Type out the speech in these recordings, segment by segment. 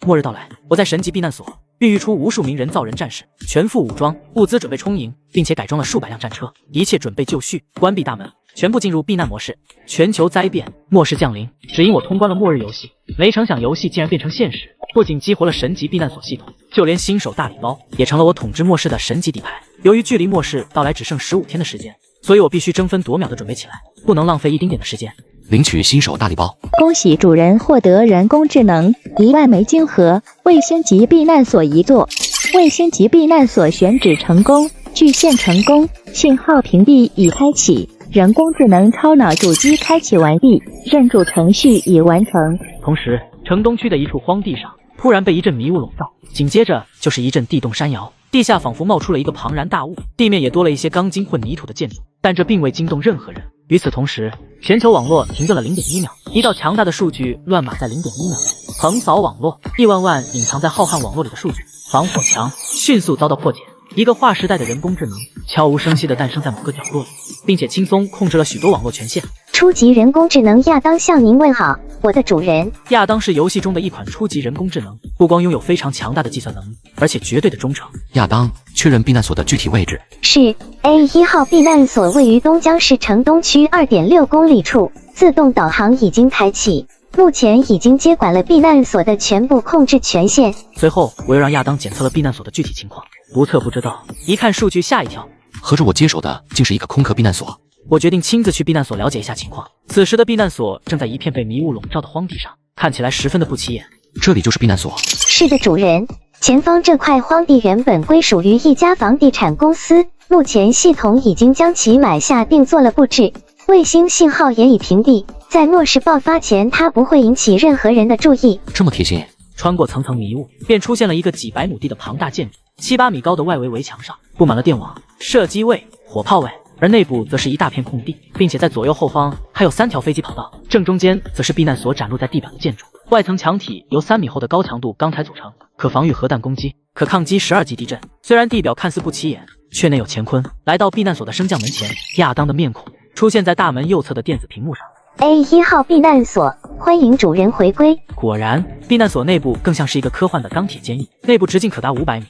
末日到来，我在神级避难所孕育出无数名人造人战士，全副武装，物资准备充盈，并且改装了数百辆战车，一切准备就绪。关闭大门，全部进入避难模式。全球灾变，末世降临，只因我通关了末日游戏，没成想游戏竟然变成现实，不仅激活了神级避难所系统，就连新手大礼包也成了我统治末世的神级底牌。由于距离末世到来只剩15天的时间，所以我必须争分夺秒的准备起来，不能浪费一丁点的时间。领取新手大礼包，恭喜主人获得人工智能1万枚晶核，卫星级避难所一座，卫星级避难所选址成功，据线成功，信号屏蔽已开启，人工智能超脑主机开启完毕，认主程序已完成。同时，城东区的一处荒地上突然被一阵迷雾笼罩，紧接着就是一阵地动山摇，地下仿佛冒出了一个庞然大物，地面也多了一些钢筋混凝土的建筑，但这并未惊动任何人。与此同时，全球网络停顿了0.1秒，一道强大的数据乱码在0.1秒内横扫网络，亿万万隐藏在浩瀚网络里的数据防火墙迅速遭到破解。一个划时代的人工智能悄无声息地诞生在某个角落里，并且轻松控制了许多网络权限。初级人工智能亚当向您问好，我的主人。亚当是游戏中的一款初级人工智能，不光拥有非常强大的计算能力，而且绝对的忠诚。亚当，确认避难所的具体位置。是 A1 号避难所位于东江市城东区2.6公里处，自动导航已经开启，目前已经接管了避难所的全部控制权限。随后，我又让亚当检测了避难所的具体情况，不测不知道，一看数据吓一跳。合着我接手的竟是一个空壳避难所。我决定亲自去避难所了解一下情况。此时的避难所正在一片被迷雾笼罩的荒地上，看起来十分的不起眼。这里就是避难所。是的，主人。前方这块荒地原本归属于一家房地产公司，目前系统已经将其买下并做了布置，卫星信号也已屏蔽，在末世爆发前它不会引起任何人的注意。这么贴心。穿过层层迷雾，便出现了一个几百亩地的庞大建筑，7、8米高的外围围墙上布满了电网、射击位、火炮位，而内部则是一大片空地，并且在左右后方还有3条飞机跑道，正中间则是避难所展露在地表的建筑。外层墙体由3米厚的高强度钢材组成，可防御核弹攻击，可抗击12级地震。虽然地表看似不起眼，却内有乾坤。来到避难所的升降门前，亚当的面孔出现在大门右侧的电子屏幕上。A1 号避难所，欢迎主人回归。果然，避难所内部更像是一个科幻的钢铁监狱，内部直径可达500米，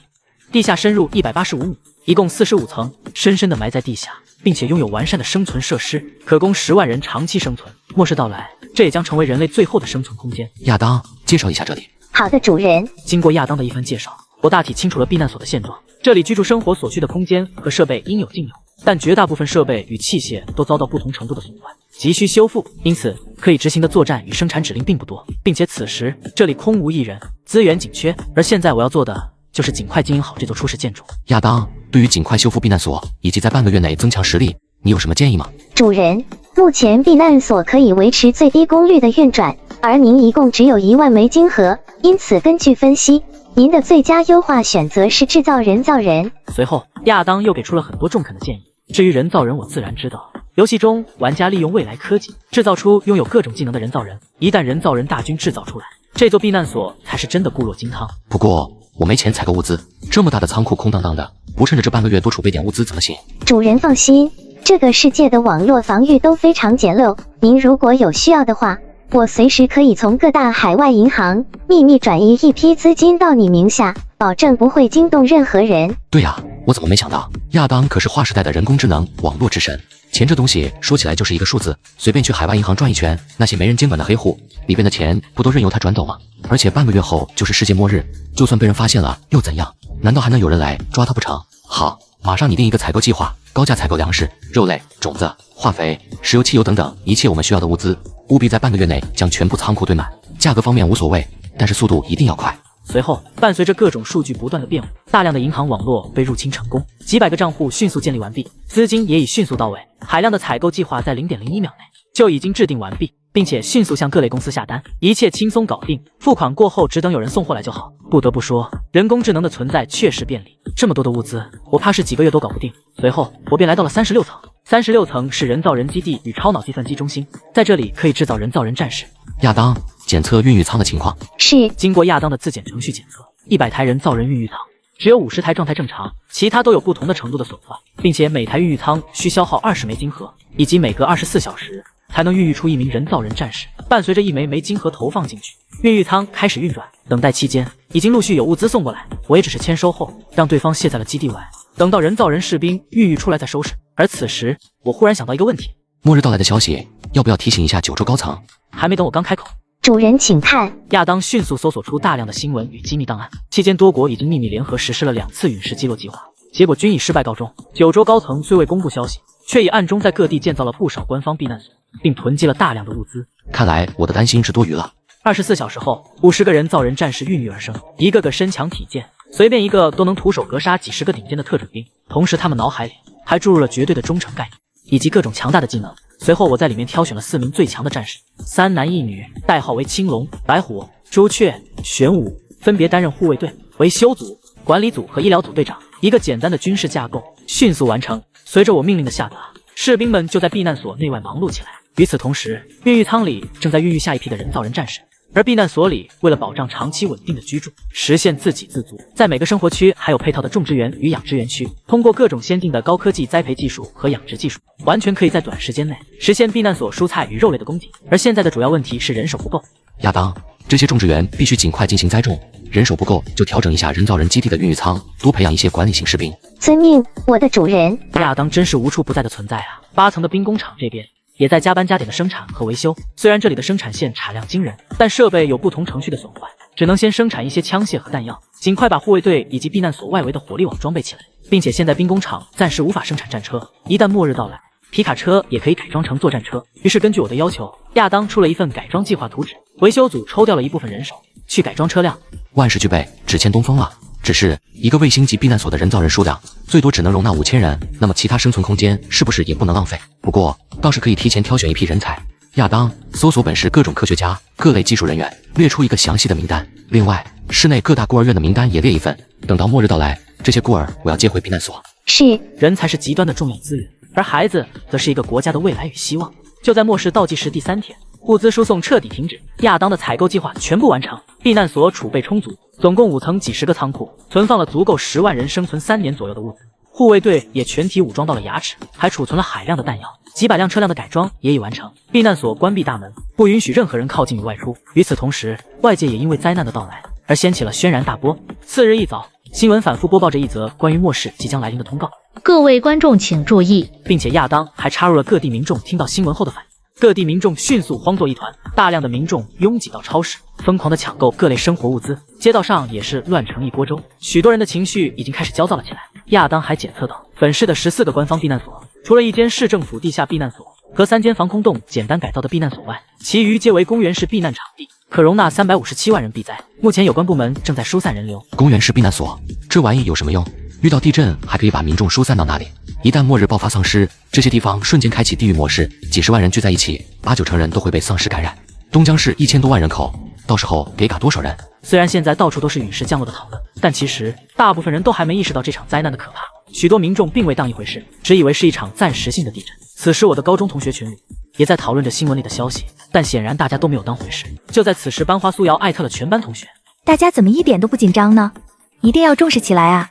地下深入185米，一共45层，深深地埋在地下，并且拥有完善的生存设施，可供10万人长期生存。末世到来，这也将成为人类最后的生存空间。亚当，介绍一下这里。好的，主人。经过亚当的一番介绍，我大体清楚了避难所的现状。这里居住生活所需的空间和设备应有尽有，但绝大部分设备与器械都遭到不同程度的损坏，急需修复，因此可以执行的作战与生产指令并不多，并且此时这里空无一人，资源紧缺。而现在我要做的就是尽快经营好这座初始建筑。亚当，对于尽快修复避难所以及在半个月内增强实力，你有什么建议吗？主人，目前避难所可以维持最低功率的运转，而您一共只有1万枚晶核，因此根据分析，您的最佳优化选择是制造人造人。随后，亚当又给出了很多中肯的建议。至于人造人，我自然知道。游戏中，玩家利用未来科技制造出拥有各种技能的人造人，一旦人造人大军制造出来，这座避难所才是真的固若金汤。不过我没钱采购物资，这么大的仓库空荡荡的，不趁着这半个月多储备点物资怎么行？主人放心，这个世界的网络防御都非常简陋，您如果有需要的话，我随时可以从各大海外银行秘密转移一批资金到你名下，保证不会惊动任何人。对呀，我怎么没想到，亚当可是划时代的人工智能网络之神。钱这东西说起来就是一个数字，随便去海外银行转一圈，那些没人监管的黑户里边的钱不都任由他转走吗？而且半个月后就是世界末日，就算被人发现了又怎样？难道还能有人来抓他不成？好，马上拟定一个采购计划，高价采购粮食、肉类、种子、化肥、石油、汽油等等一切我们需要的物资，务必在半个月内将全部仓库堆满。价格方面无所谓，但是速度一定要快。随后，伴随着各种数据不断的变化，大量的银行网络被入侵成功，几百个账户迅速建立完毕，资金也已迅速到位。海量的采购计划在0.01秒内就已经制定完毕，并且迅速向各类公司下单，一切轻松搞定。付款过后，只等有人送货来就好。不得不说，人工智能的存在确实便利，这么多的物资，我怕是几个月都搞不定。随后，我便来到了36层。36层是人造人基地与超脑计算机中心，在这里可以制造人造人战士。亚当，检测孕育舱的情况。是。经过亚当的自检程序检测，100台人造人孕育舱只有50台状态正常，其他都有不同的程度的损坏，并且每台孕育舱需消耗20枚晶核，以及每隔24小时才能孕育出一名人造人战士，伴随着一枚枚晶核投放进去，孕育舱开始运转。等待期间，已经陆续有物资送过来，我也只是签收后，让对方卸在了基地外，等到人造人士兵孕育出来再收拾。而此时，我忽然想到一个问题：末日到来的消息，要不要提醒一下九州高层？还没等我刚开口，主人请看。亚当迅速搜索出大量的新闻与机密档案，期间多国已经秘密联合实施了2次陨石击落计划，结果均以失败告终。九州高层虽未公布消息，却已暗中在各地建造了不少官方避难所，并囤积了大量的物资。看来我的担心是多余了。24小时后，50个人造人战士孕育而生，一个个身强体健，随便一个都能徒手格杀几十个顶尖的特种兵。同时，他们脑海里还注入了绝对的忠诚概念，以及各种强大的技能。随后，我在里面挑选了4名最强的战士，3男1女，代号为青龙、白虎、朱雀、玄武，分别担任护卫队、维修组、管理组和医疗组队长。一个简单的军事架构迅速完成。随着我命令的下达，士兵们就在避难所内外忙碌起来。与此同时，孕育舱里正在孕育下一批的人造人战士。而避难所里，为了保障长期稳定的居住，实现自给自足，在每个生活区还有配套的种植园与养殖园区，通过各种先进的高科技栽培技术和养殖技术，完全可以在短时间内实现避难所蔬菜与肉类的供给。而现在的主要问题是人手不够。亚当，这些种植园必须尽快进行栽种，人手不够就调整一下人造人基地的孕育舱，多培养一些管理型士兵。遵命，我的主人。亚当真是无处不在的存在啊！8层的兵工厂这边也在加班加点的生产和维修。虽然这里的生产线产量惊人，但设备有不同程序的损坏，只能先生产一些枪械和弹药，尽快把护卫队以及避难所外围的火力网装备起来。并且现在兵工厂暂时无法生产战车，一旦末日到来，皮卡车也可以改装成作战车。于是根据我的要求，亚当出了一份改装计划图纸，维修组抽调了一部分人手去改装车辆。万事俱备，只欠东风了。只是一个卫星级避难所的人造人数量最多只能容纳5000人，那么其他生存空间是不是也不能浪费？不过倒是可以提前挑选一批人才。亚当，搜索本市各种科学家、各类技术人员，列出一个详细的名单。另外，市内各大孤儿院的名单也列一份。等到末日到来，这些孤儿我要接回避难所。是。人才是极端的重要资源，而孩子则是一个国家的未来与希望。就在末世倒计时第3天，物资输送彻底停止，亚当的采购计划全部完成，避难所储备充足，总共5层几十个仓库，存放了足够10万人生存3年左右的物资。护卫队也全体武装到了牙齿，还储存了海量的弹药，几百辆车辆的改装也已完成。避难所关闭大门，不允许任何人靠近与外出。与此同时，外界也因为灾难的到来而掀起了轩然大波。次日一早，新闻反复播报着一则关于末世即将来临的通告，各位观众请注意，并且亚当还插入了各地民众听到新闻后的反应。各地民众迅速慌作一团，大量的民众拥挤到超市，疯狂地抢购各类生活物资，街道上也是乱成一锅粥。许多人的情绪已经开始焦躁了起来。亚当还检测到，本市的14个官方避难所，除了一间市政府地下避难所和3间防空洞简单改造的避难所外，其余皆为公园式避难场地，可容纳357万人避灾。目前有关部门正在疏散人流。公园式避难所，这玩意有什么用？遇到地震还可以把民众疏散到那里。一旦末日爆发丧尸，这些地方瞬间开启地狱模式，几十万人聚在一起，8、9成人都会被丧尸感染。东江市1000多万人口，到时候给嘎多少人？虽然现在到处都是陨石降落的讨论，但其实大部分人都还没意识到这场灾难的可怕。许多民众并未当一回事，只以为是一场暂时性的地震。此时我的高中同学群里也在讨论着新闻里的消息，但显然大家都没有当回事。就在此时，班花苏瑶艾特了全班同学，大家怎么一点都不紧张呢？一定要重视起来啊！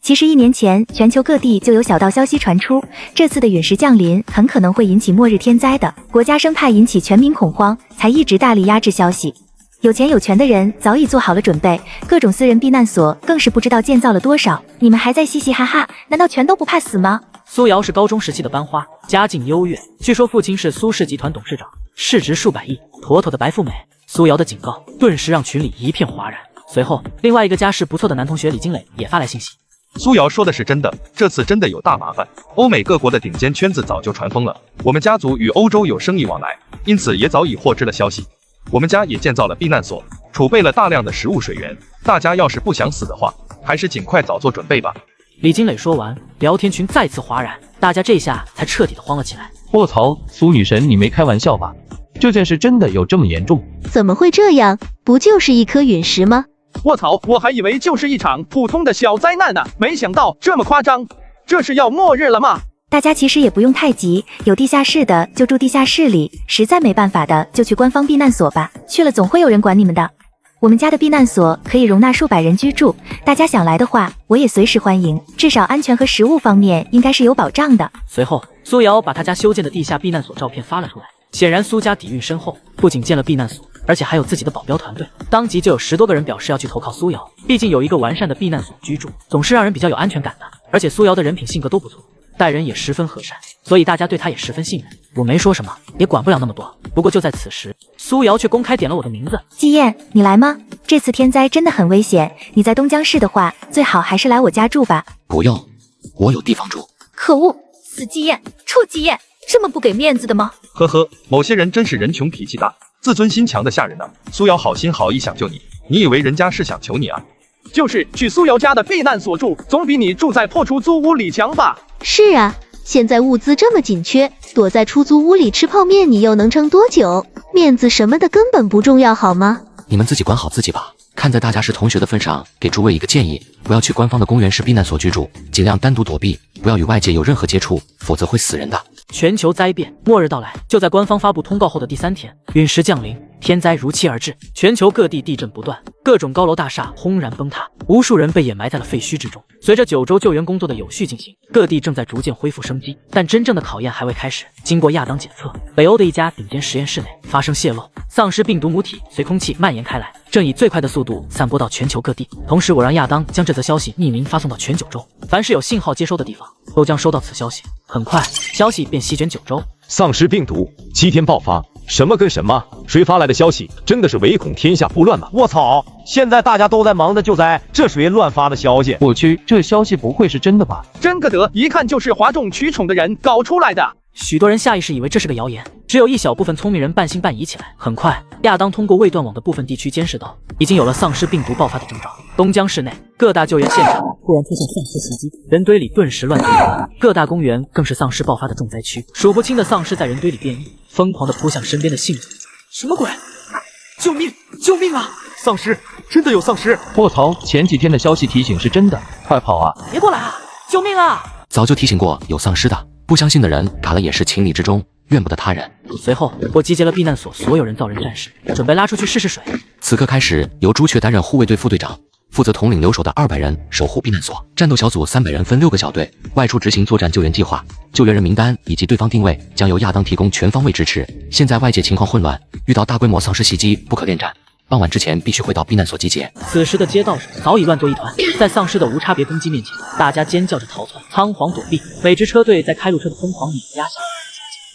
其实1年前，全球各地就有小道消息传出，这次的陨石降临很可能会引起末日天灾的。国家生怕引起全民恐慌，才一直大力压制消息。有钱有权的人早已做好了准备，各种私人避难所更是不知道建造了多少。你们还在嘻嘻哈哈，难道全都不怕死吗？苏瑶是高中时期的班花，家境优越，据说父亲是苏氏集团董事长，市值数百亿，妥妥的白富美。苏瑶的警告顿时让群里一片哗然。随后，另外一个家世不错的男同学李金磊也发来信息。苏瑶说的是真的，这次真的有大麻烦。欧美各国的顶尖圈子早就传疯了，我们家族与欧洲有生意往来，因此也早已获知了消息。我们家也建造了避难所，储备了大量的食物水源，大家要是不想死的话，还是尽快早做准备吧。李金磊说完，聊天群再次哗然，大家这下才彻底的慌了起来。卧槽，苏女神，你没开玩笑吧？这件事真的有这么严重？怎么会这样？不就是一颗陨石吗？卧槽，我还以为就是一场普通的小灾难呢，没想到这么夸张。这是要末日了吗？大家其实也不用太急，有地下室的就住地下室里，实在没办法的就去官方避难所吧，去了总会有人管你们的。我们家的避难所可以容纳数百人居住，大家想来的话，我也随时欢迎，至少安全和食物方面应该是有保障的。随后，苏瑶把他家修建的地下避难所照片发了出来，显然苏家底蕴深厚，不仅建了避难所，而且还有自己的保镖团队。当即就有10多个人表示要去投靠苏瑶，毕竟有一个完善的避难所居住，总是让人比较有安全感的。而且苏瑶的人品性格都不错，待人也十分和善，所以大家对他也十分信任。我没说什么，也管不了那么多。不过就在此时，苏瑶却公开点了我的名字。季燕，你来吗？这次天灾真的很危险，你在东江市的话，最好还是来我家住吧。不用，我有地方住。可恶，死季燕，臭季燕，这么不给面子的吗？呵呵，某些人真是人穷脾气大，自尊心强的吓人呢。苏瑶好心好意想救你，你以为人家是想求你啊？就是去苏瑶家的避难所住，总比你住在破出租屋里强吧？是啊，现在物资这么紧缺，躲在出租屋里吃泡面，你又能撑多久？面子什么的根本不重要，好吗？你们自己管好自己吧。看在大家是同学的份上，给诸位一个建议，不要去官方的公园式避难所居住，尽量单独躲避，不要与外界有任何接触，否则会死人的。全球灾变，末日到来。就在官方发布通告后的第3天，陨石降临，天灾如期而至，全球各地地震不断，各种高楼大厦轰然崩塌，无数人被掩埋在了废墟之中。随着9州救援工作的有序进行，各地正在逐渐恢复生机，但真正的考验还未开始。经过亚当检测，北欧的一家顶尖实验室内发生泄漏，丧尸病毒母体随空气蔓延开来，正以最快的速度散播到全球各地。同时，我让亚当将这则消息匿名发送到全9州，凡是有信号接收的地方，都将收到此消息。很快，消息便席卷9州。丧尸病毒7天爆发，什么跟什么？谁发来的消息？真的是唯恐天下不乱吗？我操！现在大家都在忙的救灾，这谁乱发的消息？我去，这消息不会是真的吧？真个得，一看就是哗众取宠的人搞出来的。许多人下意识以为这是个谣言，只有一小部分聪明人半信半疑起来。很快，亚当通过未断网的部分地区监视到，已经有了丧尸病毒爆发的征兆。东江市内各大救援现场突然出现丧尸袭击，人堆里顿时乱作一团，各大公园更是丧尸爆发的重灾区，数不清的丧尸在人堆里变异，疯狂地扑向身边的幸存者。什么鬼？救命！救命啊！丧尸，真的有丧尸！卧槽，前几天的消息提醒是真的，快跑啊！别过来啊！救命啊！早就提醒过有丧尸的，不相信的人卡了也是情理之中，怨不得他人。随后，我集结了避难所所有人造人战士，准备拉出去试试水。此刻开始，由朱雀担任护卫队副队长，负责统领留守的200人守护避难所。战斗小组300人分6个小队，外出执行作战救援计划。救援人名单以及对方定位将由亚当提供全方位支持。现在外界情况混乱，遇到大规模丧尸袭击不可恋战。傍晚之前必须回到避难所集结。此时的街道上早已乱作一团，在丧尸的无差别攻击面前，大家尖叫着逃窜，仓皇躲避。每支车队在开路车的疯狂碾压下，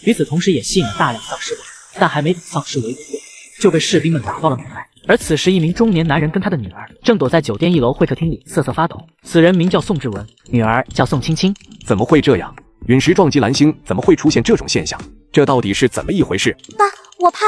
与此同时也吸引了大量丧尸过来，但还没等丧尸围堵过，就被士兵们打爆了脑袋。而此时，一名中年男人跟他的女儿正躲在酒店1楼会客厅里瑟瑟发抖。此人名叫宋志文，女儿叫宋青青。怎么会这样？陨石撞击蓝星，怎么会出现这种现象？这到底是怎么一回事？爸，我怕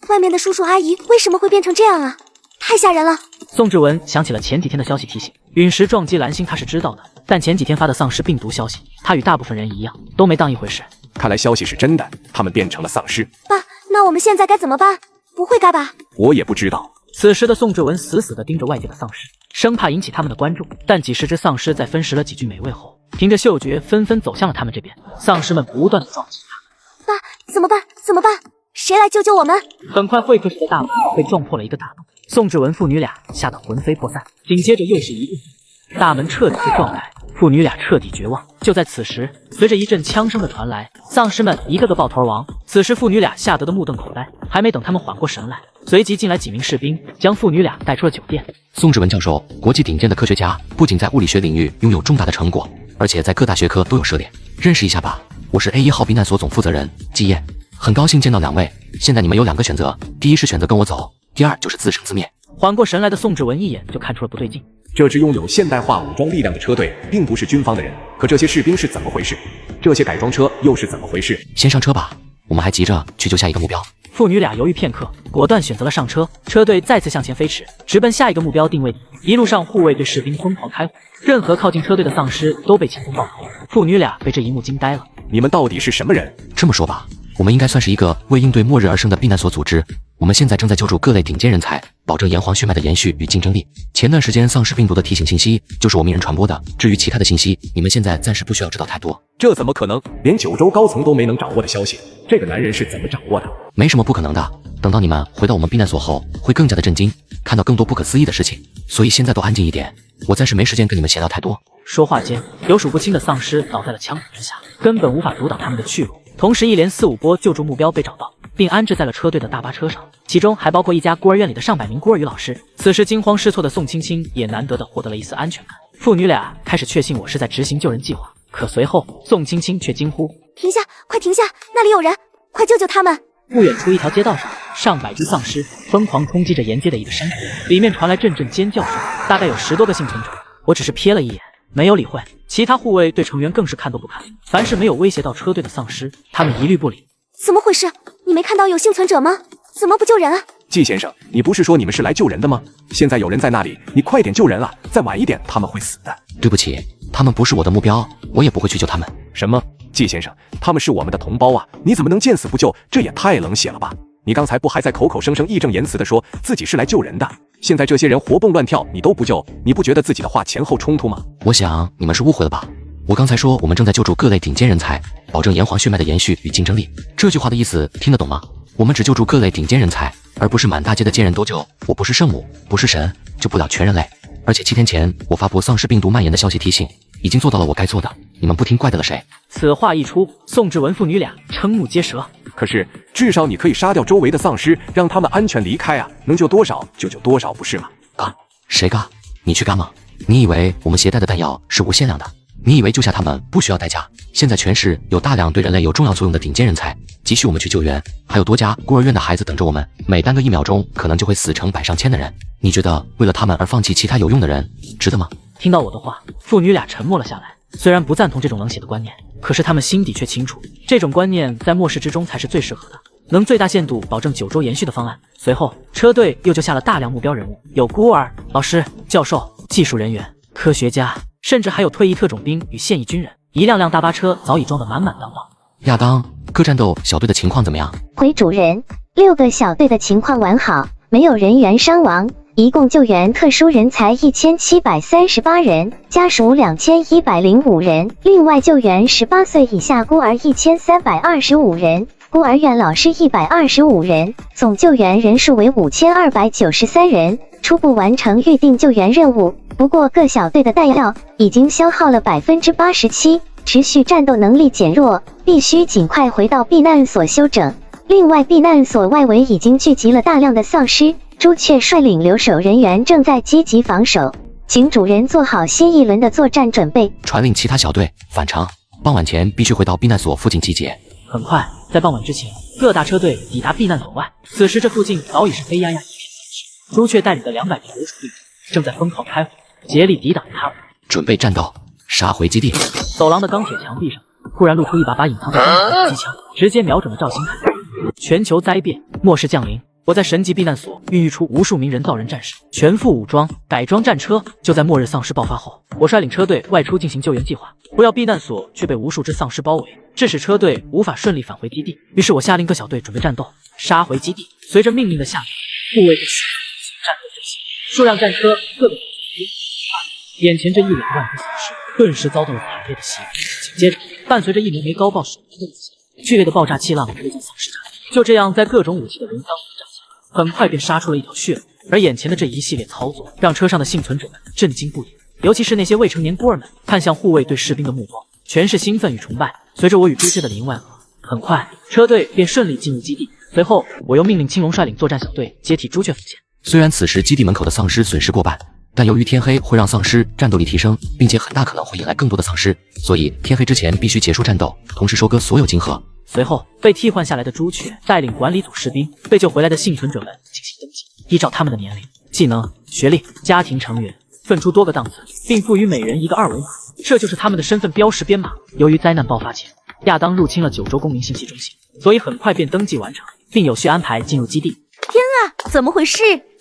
外面的叔叔阿姨为什么会变成这样啊？太吓人了！宋志文想起了前几天的消息提醒，陨石撞击蓝星他是知道的，但前几天发的丧尸病毒消息，他与大部分人一样都没当一回事。看来消息是真的，他们变成了丧尸。爸，那我们现在该怎么办？不会该吧？我也不知道。此时的宋志文死死地盯着外界的丧尸，生怕引起他们的关注。但几十只丧尸在分食了几具美味后，凭着嗅觉纷纷走向了他们这边。丧尸们不断地撞击他。爸，怎么办？怎么办？谁来救救我们？很快，会客室的大门被撞破了一个大洞，宋志文父女俩吓得魂飞魄散。紧接着又是一阵大门彻底被撞开，父女俩彻底绝望。就在此时，随着一阵枪声的传来，丧尸们一个个抱头亡。此时父女俩吓得都目瞪口呆，还没等他们缓过神来，随即进来几名士兵，将父女俩带出了酒店。宋志文教授，国际顶尖的科学家，不仅在物理学领域拥有重大的成果，而且在各大学科都有涉猎。认识一下吧，我是 A1号避难所总负责人季燕，很高兴见到2位。现在你们有2个选择，第一是选择跟我走，第二就是自生自灭。缓过神来的宋志文一眼就看出了不对劲。这支拥有现代化武装力量的车队并不是军方的人，可这些士兵是怎么回事？这些改装车又是怎么回事？先上车吧，我们还急着去救下一个目标。父女俩犹豫片刻，果断选择了上车。车队再次向前飞驰，直奔下一个目标定位。一路上，护卫对士兵疯狂开火，任何靠近车队的丧尸都被清空爆头。父女俩被这一幕惊呆了。你们到底是什么人？这么说吧，我们应该算是一个为应对末日而生的避难所组织。我们现在正在救助各类顶尖人才，保证炎黄血脉的延续与竞争力。前段时间丧尸病毒的提醒信息就是我们人传播的，至于其他的信息，你们现在暂时不需要知道太多。这怎么可能？连9州高层都没能掌握的消息，这个男人是怎么掌握的？没什么不可能的，等到你们回到我们避难所后，会更加的震惊，看到更多不可思议的事情。所以现在都安静一点，我暂时没时间跟你们闲聊太多。说话间，有数不清的丧尸倒在了枪口之下，根本无法阻挡他们的去路。同时一连4、5波救助目标被找到，并安置在了车队的大巴车上，其中还包括一家孤儿院里的上百名孤儿与老师。此时惊慌失措的宋青青也难得的获得了一丝安全感，父女俩开始确信我是在执行救人计划。可随后宋青青却惊呼：停下，快停下，那里有人，快救救他们！不远处一条街道上，上百只丧尸疯狂冲击着沿街的一个山谷，里面传来阵阵尖叫声，大概有10多个幸存者。我只是瞥了一眼，没有理会。其他护卫队成员更是看都不看，凡是没有威胁到车队的丧尸，他们一律不理。怎么回事？你没看到有幸存者吗？怎么不救人啊？季先生，你不是说你们是来救人的吗？现在有人在那里，你快点救人啊！再晚一点，他们会死的。对不起，他们不是我的目标，我也不会去救他们。什么？季先生，他们是我们的同胞啊！你怎么能见死不救？这也太冷血了吧！你刚才不还在口口声声义正言辞地说自己是来救人的？现在这些人活蹦乱跳，你都不救，你不觉得自己的话前后冲突吗？我想你们是误会了吧？我刚才说我们正在救助各类顶尖人才，保证炎黄血脉的延续与竞争力，这句话的意思听得懂吗？我们只救助各类顶尖人才，而不是满大街的贱人都救。我不是圣母，不是神，救不了全人类。而且7天前我发布丧尸病毒蔓延的消息提醒，已经做到了我该做的，你们不听怪得了谁？此话一出，宋志文父女俩瞠目结舌。可是至少你可以杀掉周围的丧尸，让他们安全离开啊！能救多少就救多少，不是吗？嘎？谁嘎？你去干吗？你以为我们携带的弹药是无限量的？你以为救下他们不需要代价？现在全市有大量对人类有重要作用的顶尖人才，急需我们去救援，还有多家孤儿院的孩子等着我们，每耽搁1秒钟，可能就会死成百上千的人。你觉得为了他们而放弃其他有用的人，值得吗？听到我的话，父女俩沉默了下来。虽然不赞同这种冷血的观念，可是他们心底却清楚，这种观念在末世之中才是最适合的，能最大限度保证9周延续的方案。随后，车队又救下了大量目标人物，有孤儿、老师、教授、技术人员、科学家，甚至还有退役特种兵与现役军人。一辆辆大巴车早已装得满满当当。亚当，各战斗小队的情况怎么样？回主人，6个小队的情况完好，没有人员伤亡。一共救援特殊人才1738人，家属2105人，另外救援18岁以下孤儿1325人，孤儿院老师125人，总救援人数为5293人，初步完成预定救援任务。不过各小队的弹药已经消耗了87%，持续战斗能力减弱，必须尽快回到避难所休整。另外，避难所外围已经聚集了大量的丧尸。朱雀率领留守人员正在积极防守，请主人做好新一轮的作战准备。传令其他小队返程，傍晚前必须回到避难所附近集结。很快，在傍晚之前，各大车队抵达避难所外。此时这附近早已是黑压压一片丧尸。朱雀带领的200名留守队员正在疯狂开火，竭力抵挡他们。准备战斗，杀回基地。走廊的钢铁墙壁上突然露出一把把隐藏在中场的机枪，直接瞄准了赵星凯。全球灾变，末世降临。我在神级避难所孕育出无数名人造人战士，全副武装，改装战车。就在末日丧尸爆发后，我率领车队外出进行救援计划，不料避难所却被无数只丧尸包围，致使车队无法顺利返回基地。于是我下令各小队准备战斗，杀回基地。随着命令的下达，护卫队战斗阵型，数辆战车各个眼前这1、2万个丧尸顿时遭到了惨烈的袭击。紧接着，伴随着一枚枚高爆手榴弹的击落，剧烈的爆炸气浪吹进丧尸战。就这样，在各种武器的轮番轰炸下，很快便杀出了一条血路。而眼前的这一系列操作，让车上的幸存者们震惊不已，尤其是那些未成年孤儿们，看向护卫队士兵的目光全是兴奋与崇拜。随着我与朱雀的里应外合，很快车队便顺利进入基地。随后，我又命令青龙率领作战小队接替朱雀赴前。虽然此时基地门口的丧尸损失过半，但由于天黑会让丧尸战斗力提升，并且很大可能会引来更多的丧尸，所以天黑之前必须结束战斗，同时收割所有金盒。随后，被替换下来的朱雀带领管理组士兵对救回来的幸存者们进行登记，依照他们的年龄、技能、学历、家庭成员分出多个档次，并赋予每人一个2维码，这就是他们的身份标识编码。由于灾难爆发前，亚当入侵了9州公民信息中心，所以很快便登记完成，并有序安排进入基地。天啊，怎么回事？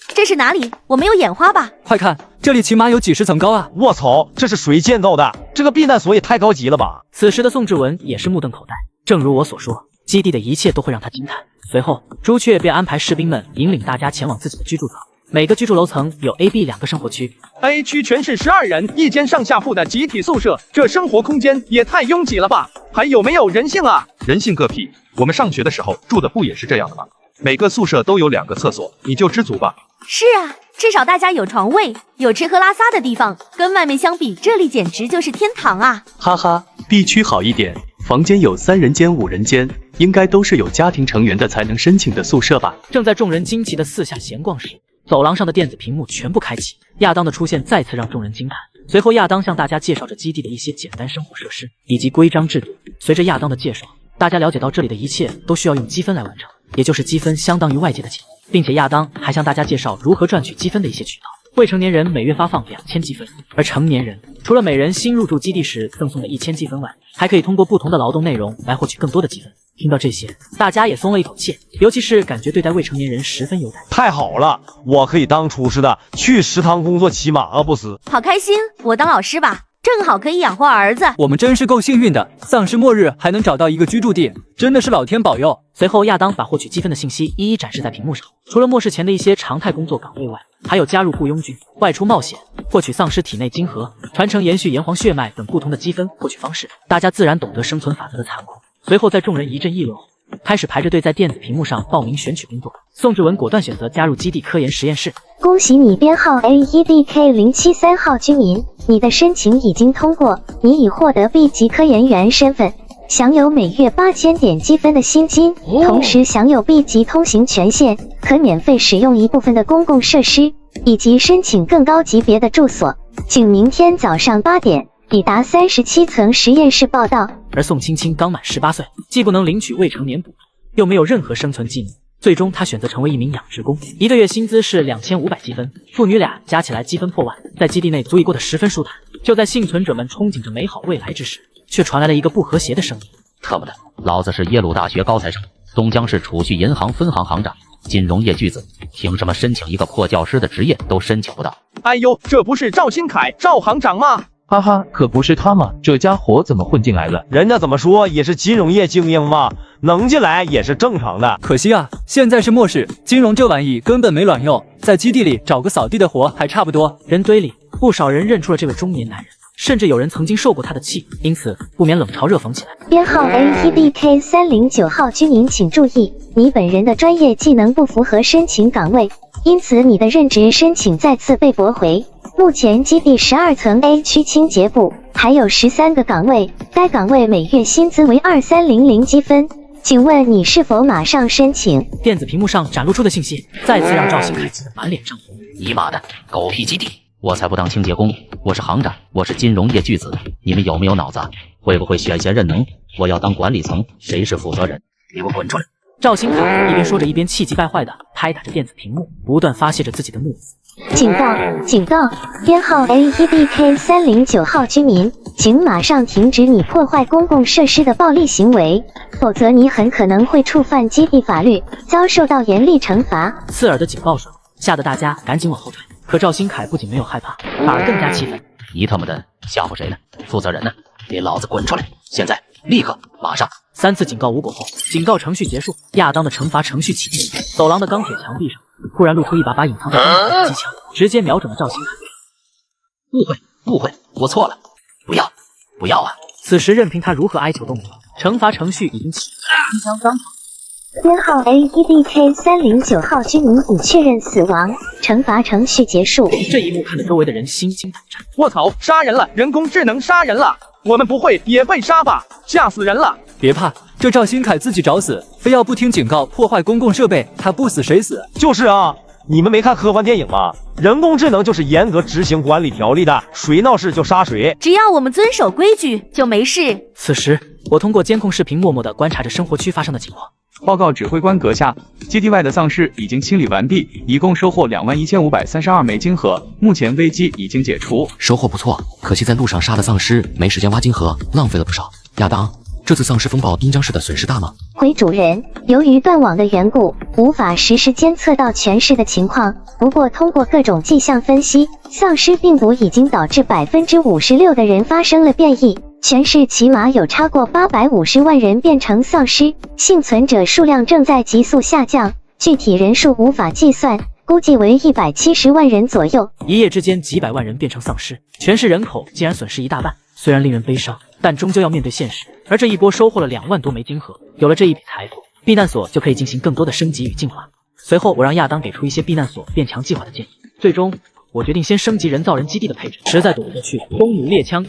这是哪里？我没有眼花吧？快看，这里起码有几十层高啊！卧槽，这是谁建造的？这个避难所也太高级了吧！此时的宋志文也是目瞪口呆。正如我所说，基地的一切都会让他惊叹。随后，朱雀便安排士兵们引领大家前往自己的居住层。每个居住楼层有 A、B 2个生活区。A 区全是12人一间上下铺的集体宿舍，这生活空间也太拥挤了吧？还有没有人性啊？人性个屁！我们上学的时候住的不也是这样的吗？每个宿舍都有2个厕所，你就知足吧。是啊，至少大家有床位，有吃喝拉撒的地方，跟外面相比，这里简直就是天堂啊！哈哈， B 区好一点，房间有3人间、5人间，应该都是有家庭成员的才能申请的宿舍吧？正在众人惊奇的四下闲逛时，走廊上的电子屏幕全部开启，亚当的出现再次让众人惊叹。随后，亚当向大家介绍着基地的一些简单生活设施以及规章制度。随着亚当的介绍，大家了解到这里的一切都需要用积分来完成，也就是积分相当于外界的钱，并且亚当还向大家介绍如何赚取积分的一些渠道。未成年人每月发放2000积分，而成年人除了每人新入住基地时赠送的1000积分外，还可以通过不同的劳动内容来获取更多的积分。听到这些，大家也松了一口气，尤其是感觉对待未成年人十分优待。太好了，我可以当厨师的，去食堂工作骑马不死。好开心，我当老师吧，正好可以养活儿子。我们真是够幸运的，丧尸末日还能找到一个居住地，真的是老天保佑。随后，亚当把获取积分的信息一一展示在屏幕上。除了末世前的一些常态工作岗位外，还有加入雇佣军、外出冒险、获取丧尸体内晶核、传承延续炎黄血脉等不同的积分获取方式。大家自然懂得生存法则的残酷。随后，在众人一阵议论后，开始排着队在电子屏幕上报名选取工作。宋志文果断选择加入基地科研实验室。恭喜你，编号 AEDK073号居民，你的申请已经通过，你已获得 B 级科研员身份，享有每月8000点积分的薪金，同时享有 B 级通行权限，可免费使用一部分的公共设施，以及申请更高级别的住所。请明天早上8点抵达37层实验室报到。而宋青青刚满18岁，既不能领取未成年补助，又没有任何生存技能，最终她选择成为一名养殖工，一个月薪资是2500积分，父女俩加起来积分破万，在基地内足以过得十分舒坦。就在幸存者们憧憬着美好未来之时，却传来了一个不和谐的声音。特么的，老子是耶鲁大学高材生，东江市储蓄银行分行行长，金融业巨子，凭什么申请一个破教师的职业都申请不到？哎呦，这不是赵新凯赵行长吗？哈哈，可不是他嘛，这家伙怎么混进来了？人家怎么说也是金融业精英嘛，能进来也是正常的。可惜啊，现在是末世，金融这玩意根本没卵用，在基地里找个扫地的活还差不多。人堆里，不少人认出了这位中年男人，甚至有人曾经受过他的气，因此不免冷嘲热讽起来。编号 AEDK309号居民请注意，你本人的专业技能不符合申请岗位，因此你的任职申请再次被驳回。目前基地12层 A 区清洁部还有13个岗位，该岗位每月薪资为2300积分，请问你是否马上申请？电子屏幕上展露出的信息再次让赵新凯气得满脸涨红。尼玛的，狗屁基地！我才不当清洁工，我是行长，我是金融业巨子，你们有没有脑子？会不会选贤任能？我要当管理层，谁是负责人？给我滚出来！赵新凯一边说着，一边气急败坏地拍打着电子屏幕，不断发泄着自己的怒火。警告！警告！编号 AEDK309号居民，请马上停止你破坏公共设施的暴力行为，否则你很可能会触犯基地法律，遭受到严厉惩罚。刺耳的警报声吓得大家赶紧往后退。可赵新凯不仅没有害怕，反而更加气愤。你他妈的吓唬谁呢？负责人呢？给老子滚出来！现在，立刻，马上！3次警告无果后，警告程序结束，亚当的惩罚程序启动。走廊的钢铁墙壁上突然露出一把隐藏在钢铁的机枪，直接瞄准了赵新凯。误会，我错了，不要啊！此时任凭他如何哀求动作，惩罚程序已经启动，机枪当场。编号 AEDK309号居民已确认死亡，惩罚程序结束。这一幕看得周围的人心惊胆战。卧槽，杀人了！人工智能杀人了！我们不会也被杀吧？吓死人了！别怕，这赵新凯自己找死，非要不听警告破坏公共设备，他不死谁死？就是啊，你们没看科幻电影吗？人工智能就是严格执行管理条例的，谁闹事就杀谁，只要我们遵守规矩就没事。此时，我通过监控视频默默地观察着生活区发生的情况。报告指挥官阁下，基地外的丧尸已经清理完毕，一共收获21532枚晶核，目前危机已经解除。收获不错，可惜在路上杀的丧尸没时间挖晶核，浪费了不少。亚当，这次丧尸风暴东江市的损失大吗？回主人，由于断网的缘故，无法实时监测到全市的情况，不过通过各种迹象分析，丧尸病毒已经导致56%的人发生了变异。全市起码有超过850万人变成丧尸，幸存者数量正在急速下降，具体人数无法计算，估计为170万人左右。一夜之间几百万人变成丧尸，全市人口竟然损失一大半。虽然令人悲伤，但终究要面对现实。而这一波收获了2万多枚晶核，有了这一笔财富，避难所就可以进行更多的升级与进化。随后，我让亚当给出一些避难所变强计划的建议。最终，我决定先升级人造人基地的配置，实在躲不过去，弓弩猎枪。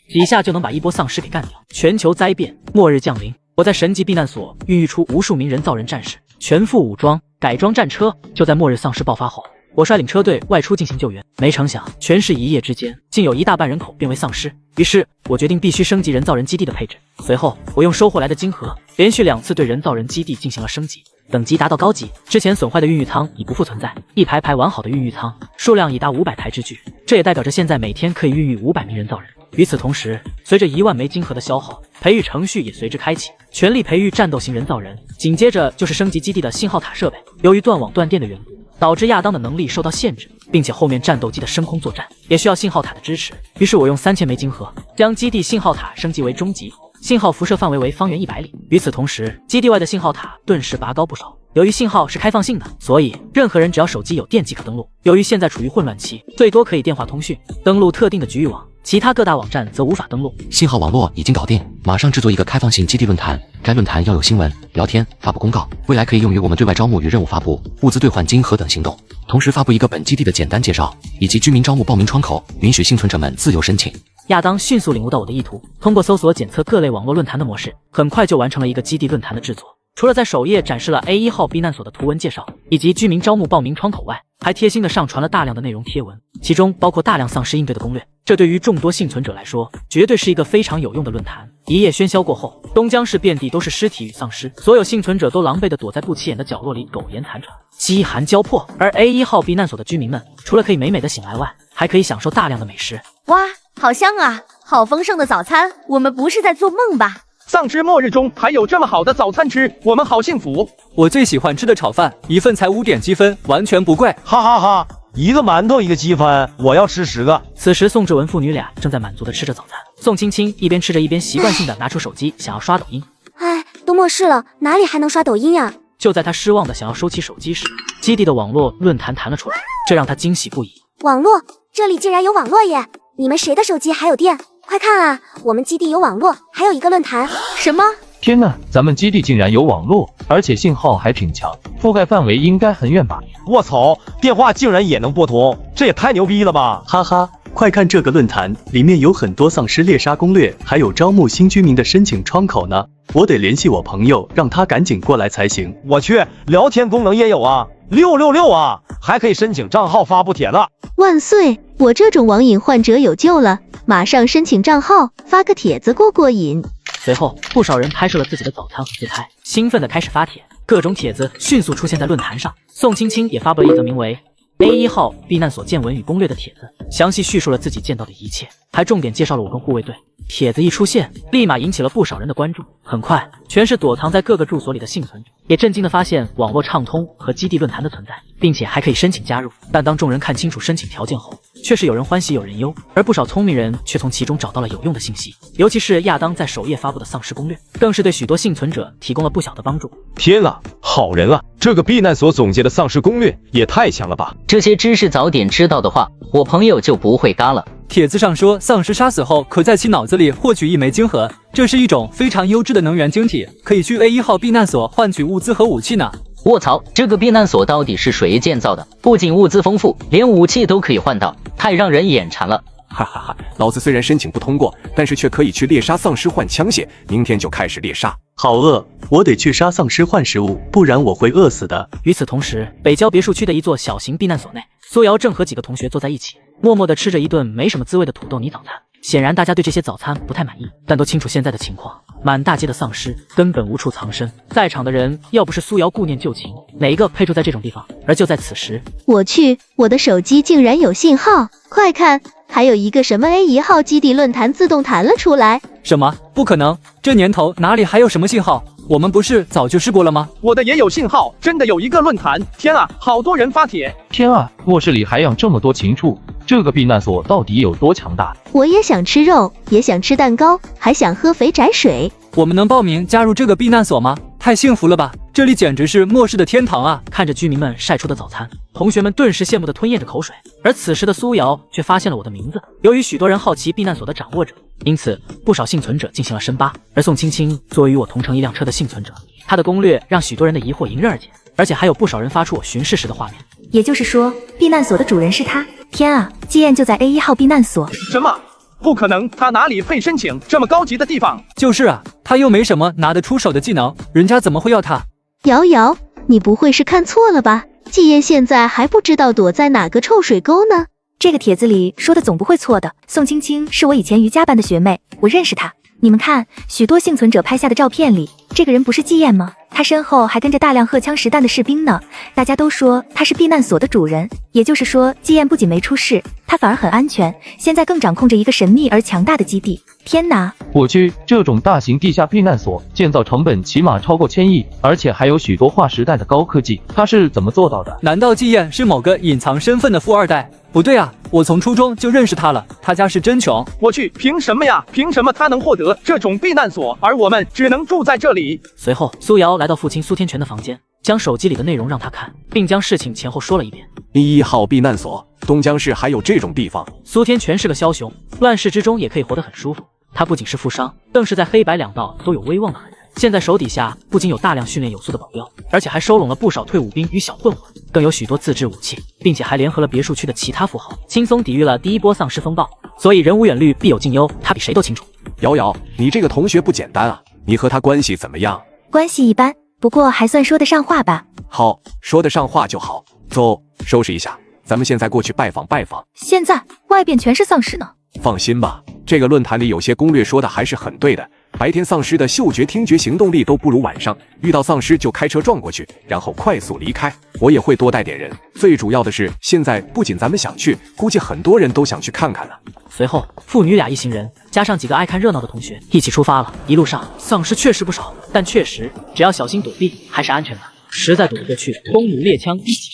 几下就能把一波丧尸给干掉。全球灾变，末日降临。我在神级避难所孕育出无数名人造人战士，全副武装，改装战车。就在末日丧尸爆发后，我率领车队外出进行救援。没成想，全市一夜之间，竟有一大半人口变为丧尸。于是我决定必须升级人造人基地的配置。随后，我用收获来的金盒，连续2次对人造人基地进行了升级，等级达到高级。之前损坏的孕育舱已不复存在，一排排完好的孕育舱数量已达500台之巨，这也代表着现在每天可以孕育500名人造人。与此同时，随着1万枚金盒的消耗，培育程序也随之开启，全力培育战斗型人造人。紧接着就是升级基地的信号塔设备，由于断网断电的缘故，导致亚当的能力受到限制，并且后面战斗机的升空作战也需要信号塔的支持。于是我用3000枚金盒将基地信号塔升级为中级，信号辐射范围为方圆100里。与此同时，基地外的信号塔顿时拔高不少。由于信号是开放性的，所以任何人只要手机有电即可登录。由于现在处于混乱期，最多可以电话通讯，登录特定的局域网，其他各大网站则无法登录。信号网络已经搞定，马上制作一个开放性基地论坛，该论坛要有新闻、聊天、发布公告，未来可以用于我们对外招募与任务发布、物资兑换金盒等行动。同时发布一个本基地的简单介绍，以及居民招募报名窗口，允许幸存者们自由申请。亚当迅速领悟到我的意图，通过搜索检测各类网络论坛的模式，很快就完成了一个基地论坛的制作。除了在首页展示了 A1 号避难所的图文介绍以及居民招募报名窗口外，还贴心的上传了大量的内容贴文，其中包括大量丧尸应对的攻略。这对于众多幸存者来说，绝对是一个非常有用的论坛。一夜喧嚣过后，东江市遍地都是尸体与丧尸，所有幸存者都狼狈地躲在不起眼的角落里苟延残喘，饥寒交迫。而 A1 号避难所的居民们，除了可以美美的醒来外，还可以享受大量的美食。哇，好香啊，好丰盛的早餐，我们不是在做梦吧？丧尸末日中还有这么好的早餐吃，我们好幸福。我最喜欢吃的炒饭，一份才5点积分，完全不贵。哈哈哈，一个馒头1个积分，我要吃10个。此时宋志文父女俩正在满足地吃着早餐，宋青青一边吃着一边习惯性地拿出手机想要刷抖音。哎，都末世了，哪里还能刷抖音呀？就在他失望的想要收起手机时，基地的网络论坛弹了出来，这让他惊喜不已。网络，这里竟然有网络耶！你们谁的手机还有电？快看啊，我们基地有网络，还有一个论坛。什么？天呐，咱们基地竟然有网络，而且信号还挺强，覆盖范围应该很远吧？卧槽，电话竟然也能拨通，这也太牛逼了吧！哈哈，快看这个论坛，里面有很多丧尸猎杀攻略，还有招募新居民的申请窗口呢。我得联系我朋友，让他赶紧过来才行。我去，聊天功能也有啊，666啊，还可以申请账号发布帖呢。万岁！我这种网瘾患者有救了，马上申请账号，发个帖子过过瘾。随后，不少人拍摄了自己的早餐和自拍，兴奋地开始发帖，各种帖子迅速出现在论坛上。宋青青也发布了一则名为 A1 号避难所见闻与攻略的帖子，详细叙述了自己见到的一切，还重点介绍了我跟护卫队。帖子一出现，立马引起了不少人的关注。很快，全是躲藏在各个住所里的幸存者也震惊地发现网络畅通和基地论坛的存在，并且还可以申请加入。但当众人看清楚申请条件后，却是有人欢喜有人忧，而不少聪明人却从其中找到了有用的信息。尤其是亚当在首页发布的丧尸攻略，更是对许多幸存者提供了不小的帮助。天啊，好人啊！这个避难所总结的丧尸攻略也太强了吧！这些知识早点知道的话，我朋友就不会嘎了。帖子上说，丧尸杀死后可在其脑子里获取1枚晶核，这是一种非常优质的能源晶体，可以去 A1 号避难所换取物资和武器呢。卧槽，这个避难所到底是谁建造的？不仅物资丰富，连武器都可以换到，太让人眼馋了。哈哈哈，老子虽然申请不通过，但是却可以去猎杀丧尸换枪械，明天就开始猎杀。好饿，我得去杀丧尸换食物，不然我会饿死的。与此同时，北郊别墅区的一座小型避难所内，苏瑶正和几个同学坐在一起，默默地吃着一顿没什么滋味的土豆泥早餐。显然大家对这些早餐不太满意，但都清楚现在的情况，满大街的丧尸根本无处藏身。在场的人要不是苏瑶顾念旧情，哪一个配住在这种地方？而就在此时，我去，我的手机竟然有信号！快看，还有一个什么 A1 号基地论坛自动弹了出来。什么？不可能，这年头哪里还有什么信号？我们不是早就试过了吗？我的也有信号，真的有一个论坛。天啊，好多人发帖。天啊，卧室里还养这么多禽畜，这个避难所到底有多强大？我也想吃肉，也想吃蛋糕，还想喝肥宅水。我们能报名加入这个避难所吗？太幸福了吧！这里简直是末世的天堂啊！看着居民们晒出的早餐，同学们顿时羡慕地吞咽着口水。而此时的苏瑶却发现了我的名字。由于许多人好奇避难所的掌握者，因此不少幸存者进行了深扒。而宋青青作为与我同乘一辆车的幸存者，她的攻略让许多人的疑惑迎刃而解，而且还有不少人发出我巡视时的画面。也就是说，避难所的主人是他。天啊，基燕就在 A1 号避难所。什么？不可能，他哪里配申请这么高级的地方？就是啊，他又没什么拿得出手的技能，人家怎么会要他？瑶瑶，你不会是看错了吧？季燕现在还不知道躲在哪个臭水沟呢。这个帖子里说的总不会错的。宋青青是我以前瑜伽班的学妹，我认识她。你们看，许多幸存者拍下的照片里，这个人不是季燕吗？他身后还跟着大量荷枪实弹的士兵呢。大家都说他是避难所的主人，也就是说，季燕不仅没出事，他反而很安全，现在更掌控着一个神秘而强大的基地。天哪！我去，这种大型地下避难所建造成本起码超过1000亿，而且还有许多划时代的高科技，他是怎么做到的？难道季燕是某个隐藏身份的富二代？不对啊，我从初中就认识他了，他家是真穷。我去，凭什么呀？凭什么他能获得这种避难所，而我们只能住在这里？随后，苏瑶来到父亲苏天全的房间，将手机里的内容让他看，并将事情前后说了一遍。1号避难所，东江市还有这种地方？苏天全是个枭雄，乱世之中也可以活得很舒服。他不仅是富商，更是在黑白两道都有威望的狠人。现在手底下不仅有大量训练有素的保镖，而且还收拢了不少退伍兵与小混混，更有许多自制武器，并且还联合了别墅区的其他富豪，轻松抵御了第一波丧尸风暴。所以人无远虑，必有近忧，他比谁都清楚。瑶瑶，你这个同学不简单啊，你和他关系怎么样？关系一般，不过还算说得上话吧。好，说得上话就好。走，收拾一下，咱们现在过去拜访拜访。现在外边全是丧尸呢。放心吧，这个论坛里有些攻略说的还是很对的。白天丧尸的嗅觉、听觉、行动力都不如晚上，遇到丧尸就开车撞过去，然后快速离开。我也会多带点人。最主要的是，现在不仅咱们想去，估计很多人都想去看看呢。随后，父女俩一行人加上几个爱看热闹的同学一起出发了。一路上丧尸确实不少，但确实只要小心躲避还是安全的。实在躲不过去，弓弩猎枪一起，